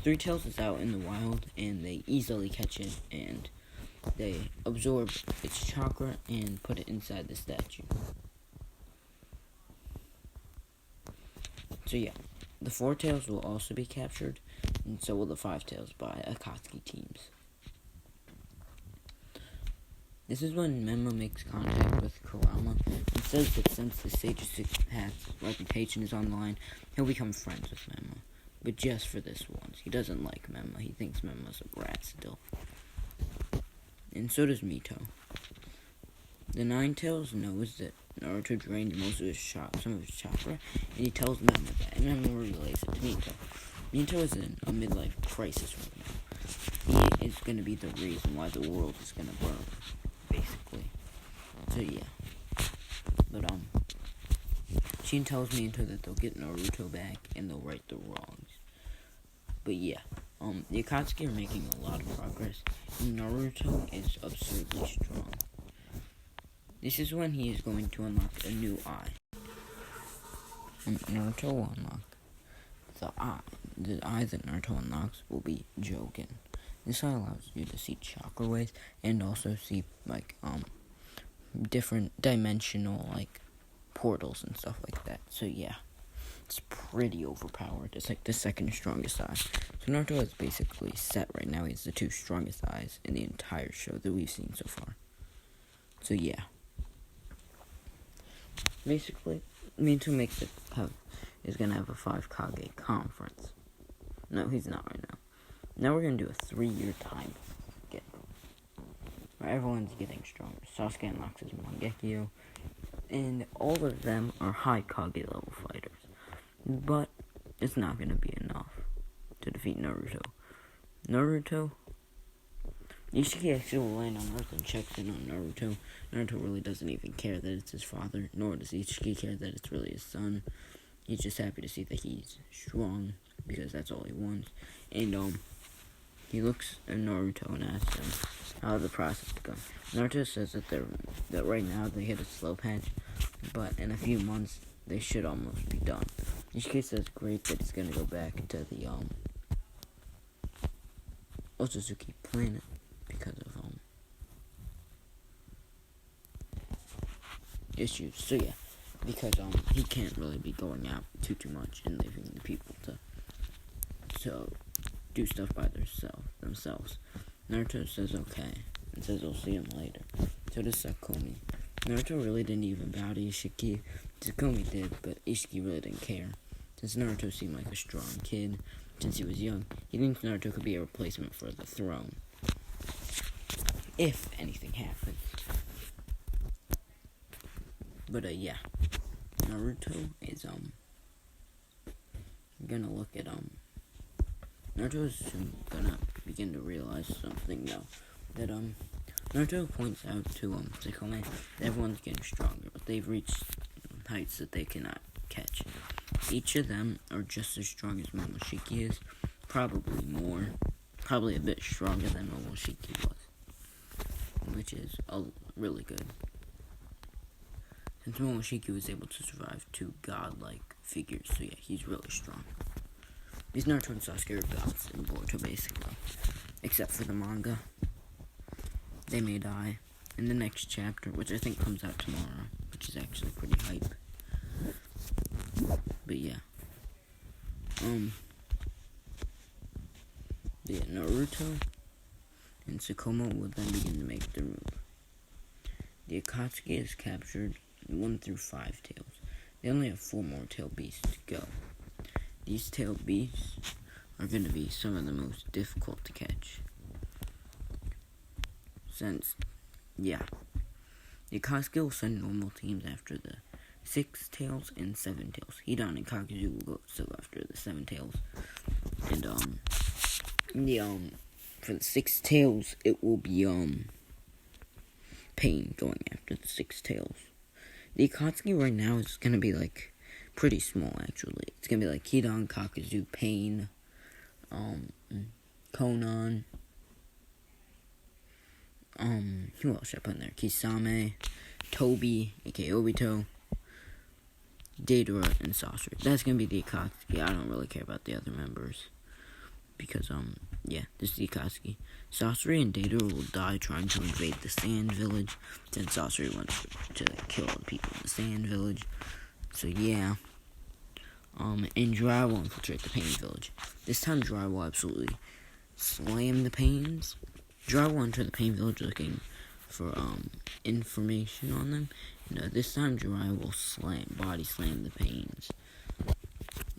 Three Tails is out in the wild, and they easily catch it, and they absorb its chakra and put it inside the statue. So yeah, the Four Tails will also be captured, and so will the Five Tails by Akatsuki teams. This is when Menma makes contact with Kurama and says that since the Sage of Six Paths' reputation is on the line, he'll become friends with Menma. But just for this once. He doesn't like Menma. He thinks Menma's a brat still. And so does Mito. The Nine Tails knows that Naruto drained most of some of his chakra, and he tells Menma that, and Menma relays it to Mito. Mito is in a midlife crisis right now. He is going to be the reason why the world is going to burn, basically. So yeah. But Shin tells Mito that they'll get Naruto back and they'll right the wrongs. But yeah, the Akatsuki are making a lot of progress, and Naruto is absurdly strong. This is when he is going to unlock a new eye. And Naruto will unlock the eye. The eye that Naruto unlocks will be Jogen. This eye allows you to see chakra waves and also see different dimensional portals and stuff like that. So yeah, it's pretty overpowered. It's like the second strongest eye. So Naruto is basically set right now. He has the two strongest eyes in the entire show that we've seen so far. So yeah. Basically, Mito is gonna have a 5 Kage conference. No, he's not right now. Now we're gonna do a 3-year time skip, where everyone's getting stronger. Sasuke unlocks his Mangekyo, and all of them are high Kage level fighters. But it's not gonna be enough to defeat Naruto. Ishiki actually will land on Earth and checks in on Naruto. Naruto really doesn't even care that it's his father, nor does Ishiki care that it's really his son. He's just happy to see that he's strong, because that's all he wants. And he looks at Naruto and asks him how the process is going. Naruto says that right now they hit a slow patch, but in a few months they should almost be done. Ishiki says great that he's gonna go back to the Otsutsuki planet because of issues. So yeah, because he can't really be going out too much and leaving the people to do stuff by themselves. Naruto says okay and says we'll see him later. So does Sakumi. Naruto really didn't even bow to Ishiki. Sakumi did, but Ishiki really didn't care. Since Naruto seemed like a strong kid since he was young, he thinks Naruto could be a replacement for the throne, if anything happens. But yeah, Naruto is gonna look at Naruto is soon gonna begin to realize something now. That Naruto points out to Sakumi that everyone's getting stronger, but they've reached heights that they cannot catch. Each of them are just as strong as Momoshiki is, probably more, probably a bit stronger than Momoshiki was, which is really good. Since Momoshiki was able to survive 2 godlike figures, so yeah, he's really strong. These Naruto and Sasuke are gods in Boruto, basically. Except for the manga. They may die in the next chapter, which I think comes out tomorrow, which is actually pretty hype. But yeah. Naruto and Tsukumo will then begin to make the move. The Akatsuki is captured 1 through 5 tails. They only have 4 more tail beasts to go. These tail beasts are going to be some of the most difficult to catch. Since, yeah, the Akatsuki will send normal teams after the 6 tails and 7 tails. Hidan and Kakuzu will go after the 7 tails. And for the 6 tails, it will be Pain going after the 6 tails. The Akatsuki right now is gonna be pretty small actually. It's gonna be Hidan, Kakuzu, Pain, Konan, who else should I put in there? Kisame, Toby, aka Obito, Deidara, and Sasori. That's gonna be the Akatsuki. I don't really care about the other members. Because, this is the Akatsuki. Sasori and Deidara will die trying to invade the Sand Village. Then Sasori wants to kill all the people in the Sand Village. So, yeah. And Jiraiya will infiltrate the Pain Village. This time, Jiraiya will absolutely slam the Pains. Jiraiya will enter the Pain Village looking for, information on them. And, this time, Jiraiya will body slam the Pains.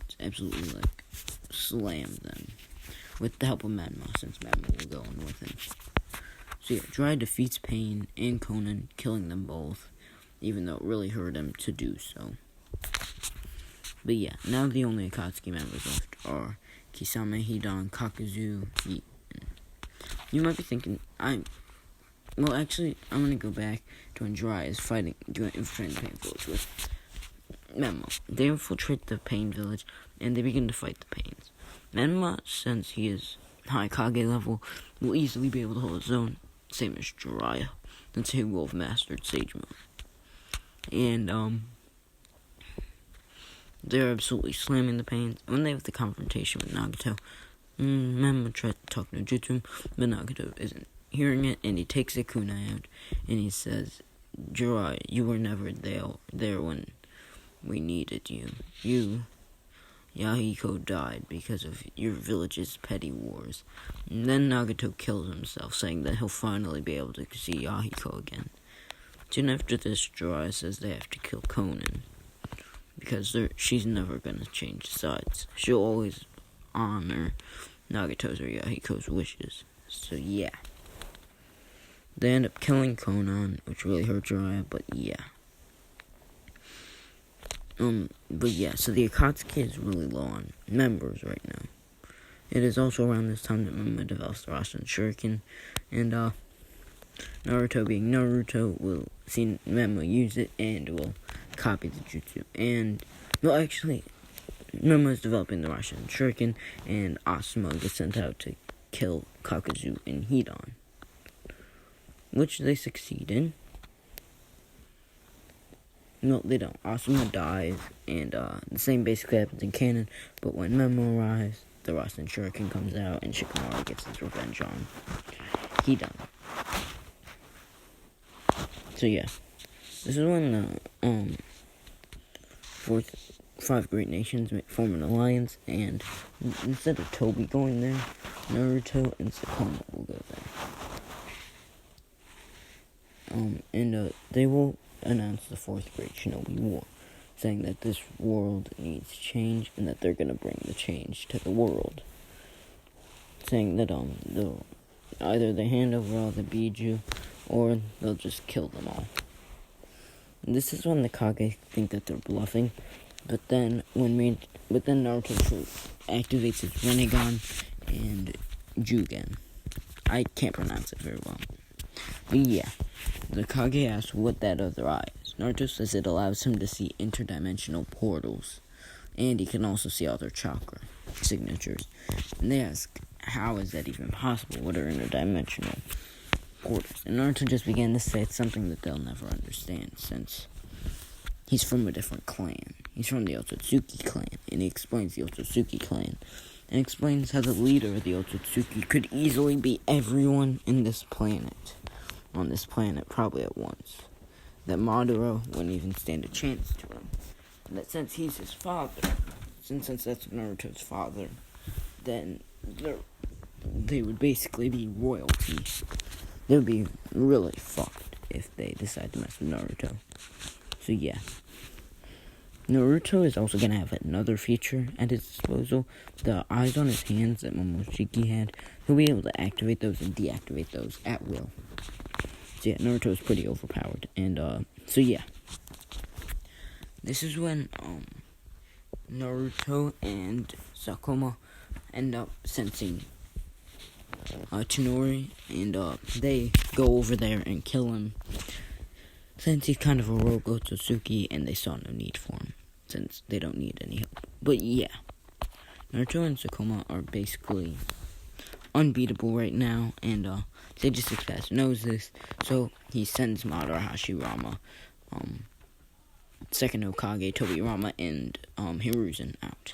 It's absolutely, slam them. With the help of Menma, since Menma will go in with him. So, yeah, Jiraiya defeats Pain and Conan, killing them both. Even though it really hurt him to do so. But yeah, now the only Akatsuki members left are Kisame, Hidan, Kakuzu, You might be thinking, I'm going to go back to when Jiraiya is infiltrating the Pain Village with Menma. They infiltrate the Pain Village, and they begin to fight the Pains. Menma, since he is high Kage level, will easily be able to hold his own, same as Jiraiya, since he will have mastered Sage Mode. And, they're absolutely slamming the Pains. When they have the confrontation with Nagato, Menma tries to talk no jutsu, but Nagato isn't hearing it, and he takes a kunai out, and he says, Jiraiya, you were never there when we needed you. Yahiko died because of your village's petty wars. And then Nagato kills himself, saying that he'll finally be able to see Yahiko again. Soon after this, Jiraiya says they have to kill Conan, because she's never gonna change sides. She'll always honor Nagato's or Yahiko's wishes. So yeah. They end up killing Conan, which really hurt Jiraiya, but yeah. So the Akatsuki is really low on members right now. It is also around this time that Menma develops the Rasen Shuriken, and Naruto being Naruto will see Menma use it and will copy the jutsu. Menma is developing the Rasen Shuriken, and Asuma gets sent out to kill Kakuzu and Hidan, which they succeed in. No, they don't. Asuma dies, and the same basically happens in canon, but when Menma arrives, the Rasen Shuriken comes out, and Shikamaru gets his revenge on Hidan. So yeah, this is when the five great nations form an alliance, and instead of Toby going there, Naruto and Sakuma will go there. They will announce the Fourth Great Shinobi War, saying that this world needs change and that they're gonna bring the change to the world. Saying that they'll either they hand over all the Biju or they'll just kill them all. And this is when the Kage think that they're bluffing, but then Naruto activates his Rinnegan and Jugen. I can't pronounce it very well. But yeah, the Kage asks what that other eye is. Naruto says it allows him to see interdimensional portals, and he can also see other chakra signatures. And they ask, how is that even possible? What are interdimensional portals? And Naruto just began to say it's something that they'll never understand, since he's from a different clan. He's from the Otsutsuki clan, and he explains the Otsutsuki clan, and explains how the leader of the Otsutsuki could easily be everyone on this planet, probably at once. That Madara wouldn't even stand a chance to him. And that since he's his father, since that's Naruto's father, then they would basically be royalty. They would be really fucked if they decide to mess with Naruto. So yeah. Naruto is also going to have another feature at his disposal. The eyes on his hands that Momoshiki had, he'll be able to activate those and deactivate those at will. So yeah, Naruto is pretty overpowered. And so yeah. This is when Naruto and Sakuma end up sensing Tsunori, and they go over there and kill him, since he's kind of a rogue Otsutsuki, and they saw no need for him, since they don't need any help. But yeah, Naruto and Sakuma are basically unbeatable right now, and Sage 6 Pass knows this, so he sends Madara, Hashirama, second Hokage, Tobirama, and Hiruzen out.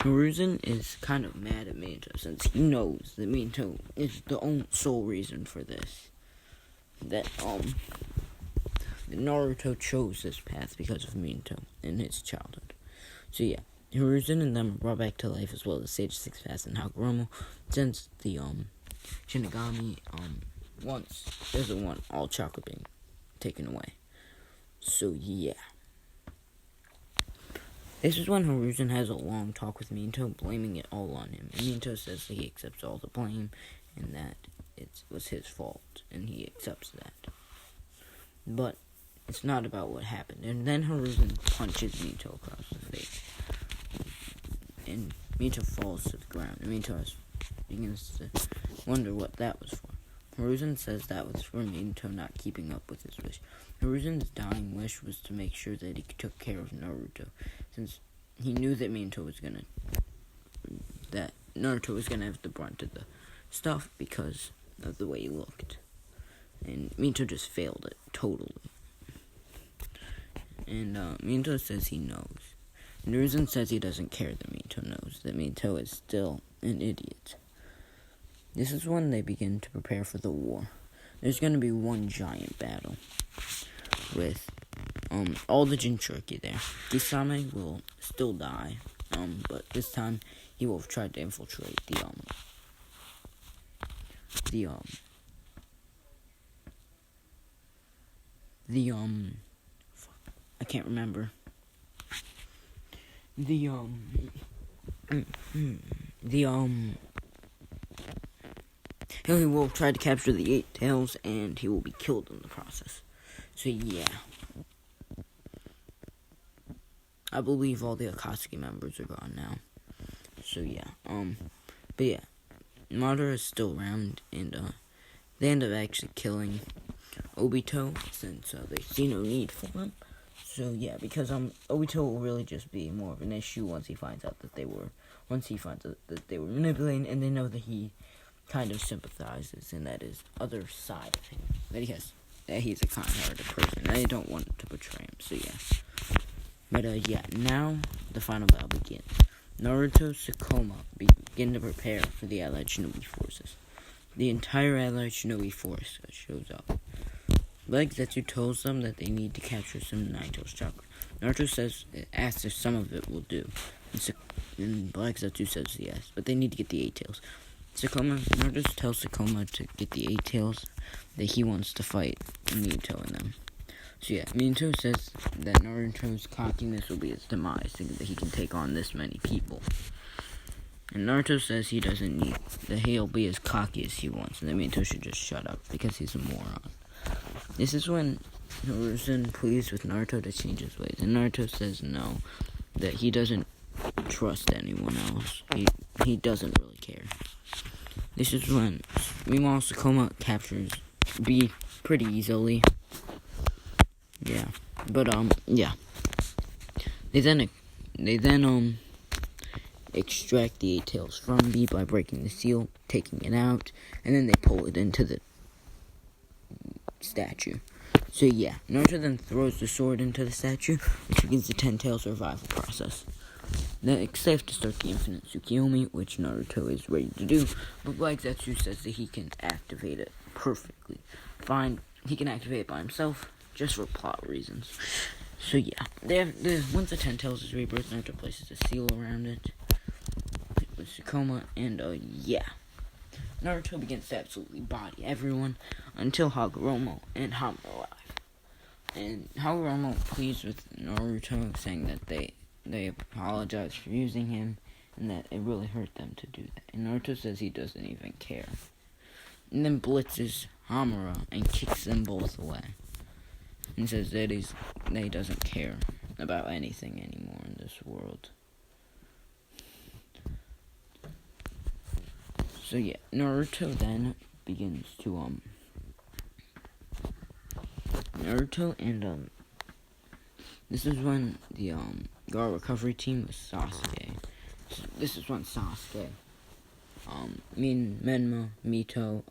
Hiruzen is kind of mad at Minato since he knows that Minato is the sole reason for this. That Naruto chose this path because of Minato in his childhood. So yeah, Hiruzen and them are brought back to life, as well as Sage 6 Pass and Hagoromo, since the Shinigami doesn't want all chakra being taken away. So yeah. This is when Hiruzen has a long talk with Minato, blaming it all on him. And Minato says that he accepts all the blame and that it was his fault, and he accepts that. But it's not about what happened. And then Hiruzen punches Minato across the face. And Minato falls to the ground. And Minato begins to wonder what that was for. Hiruzen says that was for Minato not keeping up with his wish. Hiruzen's dying wish was to make sure that he took care of Naruto, since he knew that Naruto was gonna have the brunt of the stuff because of the way he looked. And Minato just failed it totally. And Minato says he knows. And Hiruzen says he doesn't care that Minato knows, that Minato is still an idiot. This is when they begin to prepare for the war. There's going to be one giant battle with all the Jinchuriki there. Kisame will still die, but this time he will have tried to infiltrate I can't remember. He will try to capture the 8 tails, and he will be killed in the process. So yeah, I believe all the Akatsuki members are gone now. So yeah, but yeah, Madara is still around, and they end up actually killing Obito since they see no need for him. So yeah, because Obito will really just be more of an issue once he finds out that they were manipulating, and they know that he kind of sympathizes in that his other side of him, that he's a kind-hearted person. I don't want to betray him. So yeah, but yeah, now the final battle begins. Naruto, Sakuma begin to prepare for the Allied Shinobi forces. The entire Allied Shinobi force shows up. Black Zetsu tells them that they need to capture some Nine Tails chakra. Naruto asks if some of it will do. And Black Zetsu says yes, but they need to get the 8 tails. Naruto tells Sakuma to get the 8 tails, that he wants to fight Minato and them. So yeah, Minato says that Naruto's cockiness will be his demise, thinking that he can take on this many people. And Naruto says he doesn't need, that he'll be as cocky as he wants, and that Minato should just shut up, because he's a moron. This is when Hiruzen pleads with Naruto to change his ways, and Naruto says no, that he doesn't trust anyone else. He doesn't really care. This is when, meanwhile, Sakuma captures B pretty easily. Yeah, but yeah. They then extract the 8 tails from B by breaking the seal, taking it out, and then they pull it into the statue. So yeah, Naruto then throws the sword into the statue, which begins the 10 tail survival process. Then it's safe to start the infinite Tsukiyomi, which Naruto is ready to do, but Black Zetsu says that he can activate it perfectly. Fine, he can activate it by himself, just for plot reasons. So yeah, once the 10 tails is rebirthed, Naruto places a seal around it with Sakuma, and yeah. Naruto begins to absolutely body everyone until Hagoromo and Hama arrive. And Hagoromo pleads with Naruto, saying that they apologize for using him and that it really hurt them to do that. And Naruto says he doesn't even care. And then blitzes Hamura and kicks them both away. And says that he doesn't care about anything anymore in this world. So yeah, Naruto then begins to this is when the guard recovery team was Sasuke. This is when Sasuke, Menma, Mito,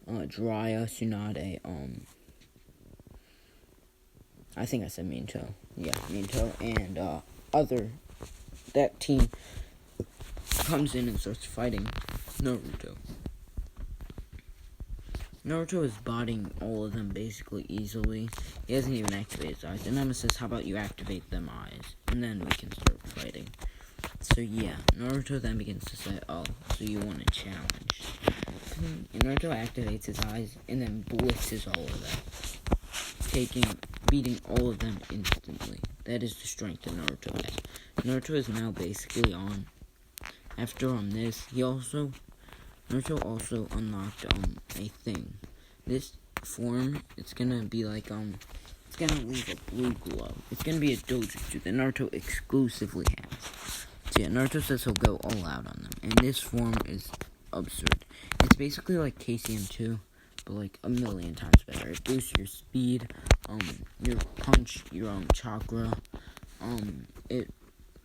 Jiraiya, Tsunade, I think I said Minto. Yeah, Minto, and that team comes in and starts fighting Naruto. Naruto is botting all of them basically easily. He hasn't even activated his eyes. And Emma says, how about you activate them eyes? And then we can start fighting. So yeah, Naruto then begins to say, oh, so you want a challenge. And Naruto activates his eyes and then blitzes all of them. Beating all of them instantly. That is the strength that Naruto has. Naruto is now basically on. After this, Naruto also unlocked a thing. This form, it's gonna be like it's gonna leave a blue glow. It's gonna be a dojutsu that Naruto exclusively has. So yeah, Naruto says he'll go all out on them, and this form is absurd. It's basically like KCM2, but like a million times better. It boosts your speed, your punch, your chakra. It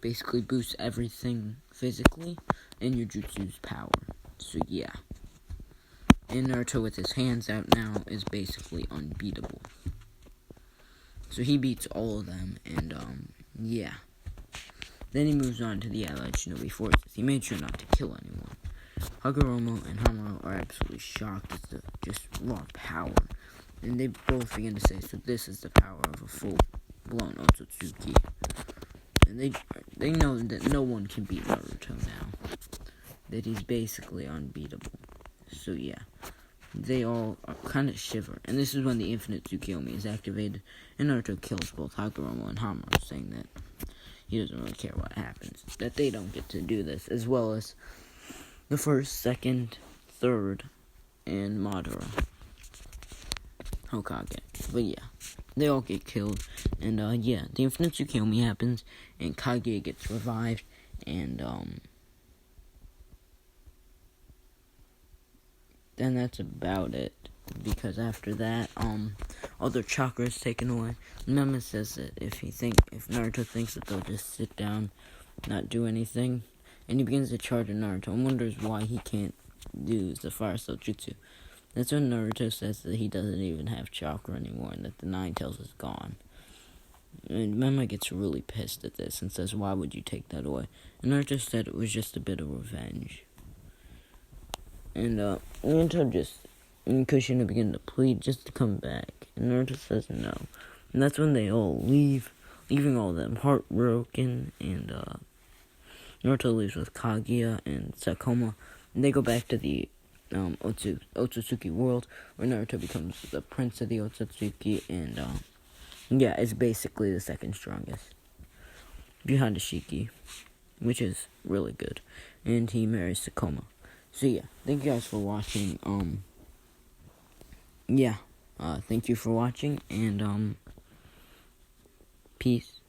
basically boosts everything physically, and your jutsu's power. So yeah. And Naruto with his hands out now is basically unbeatable. So he beats all of them, and yeah. Then he moves on to the Allied Shinobi forces. He made sure not to kill anyone. Hagoromo and Hamaro are absolutely shocked at the just raw power. And they both begin to say, so this is the power of a full-blown Otsutsuki. And they know that no one can beat Naruto now. That he's basically unbeatable. So yeah, they all kind of shiver. And this is when the Infinite Tsukiyomi is activated, and Naruto kills both Hagoromo and Hamaro, saying that he doesn't really care what happens. That they don't get to do this, as well as the first, second, third, and Madara Hokage. But yeah, they all get killed. And yeah, the Infinite Tsukiyomi happens, and Kage gets revived, and then that's about it. Because after that, all their chakra is taken away. Mema says that if Naruto thinks that they'll just sit down, not do anything, and he begins to charge at Naruto and wonders why he can't use the Fire Cell Jutsu. That's when Naruto says that he doesn't even have chakra anymore and that the Nine Tails is gone. And Mema gets really pissed at this and says, why would you take that away? And Naruto said it was just a bit of revenge. And Naruto and Kushina begin to plead just to come back. And Naruto says no. And that's when they all leave, leaving all of them heartbroken. And Naruto leaves with Kaguya and Sakoma. And they go back to the Otsutsuki world, where Naruto becomes the prince of the Otsutsuki. And yeah, it's basically the second strongest, behind Ashiki, which is really good. And he marries Sakoma. So yeah, thank you guys for watching. Thank you for watching, and peace.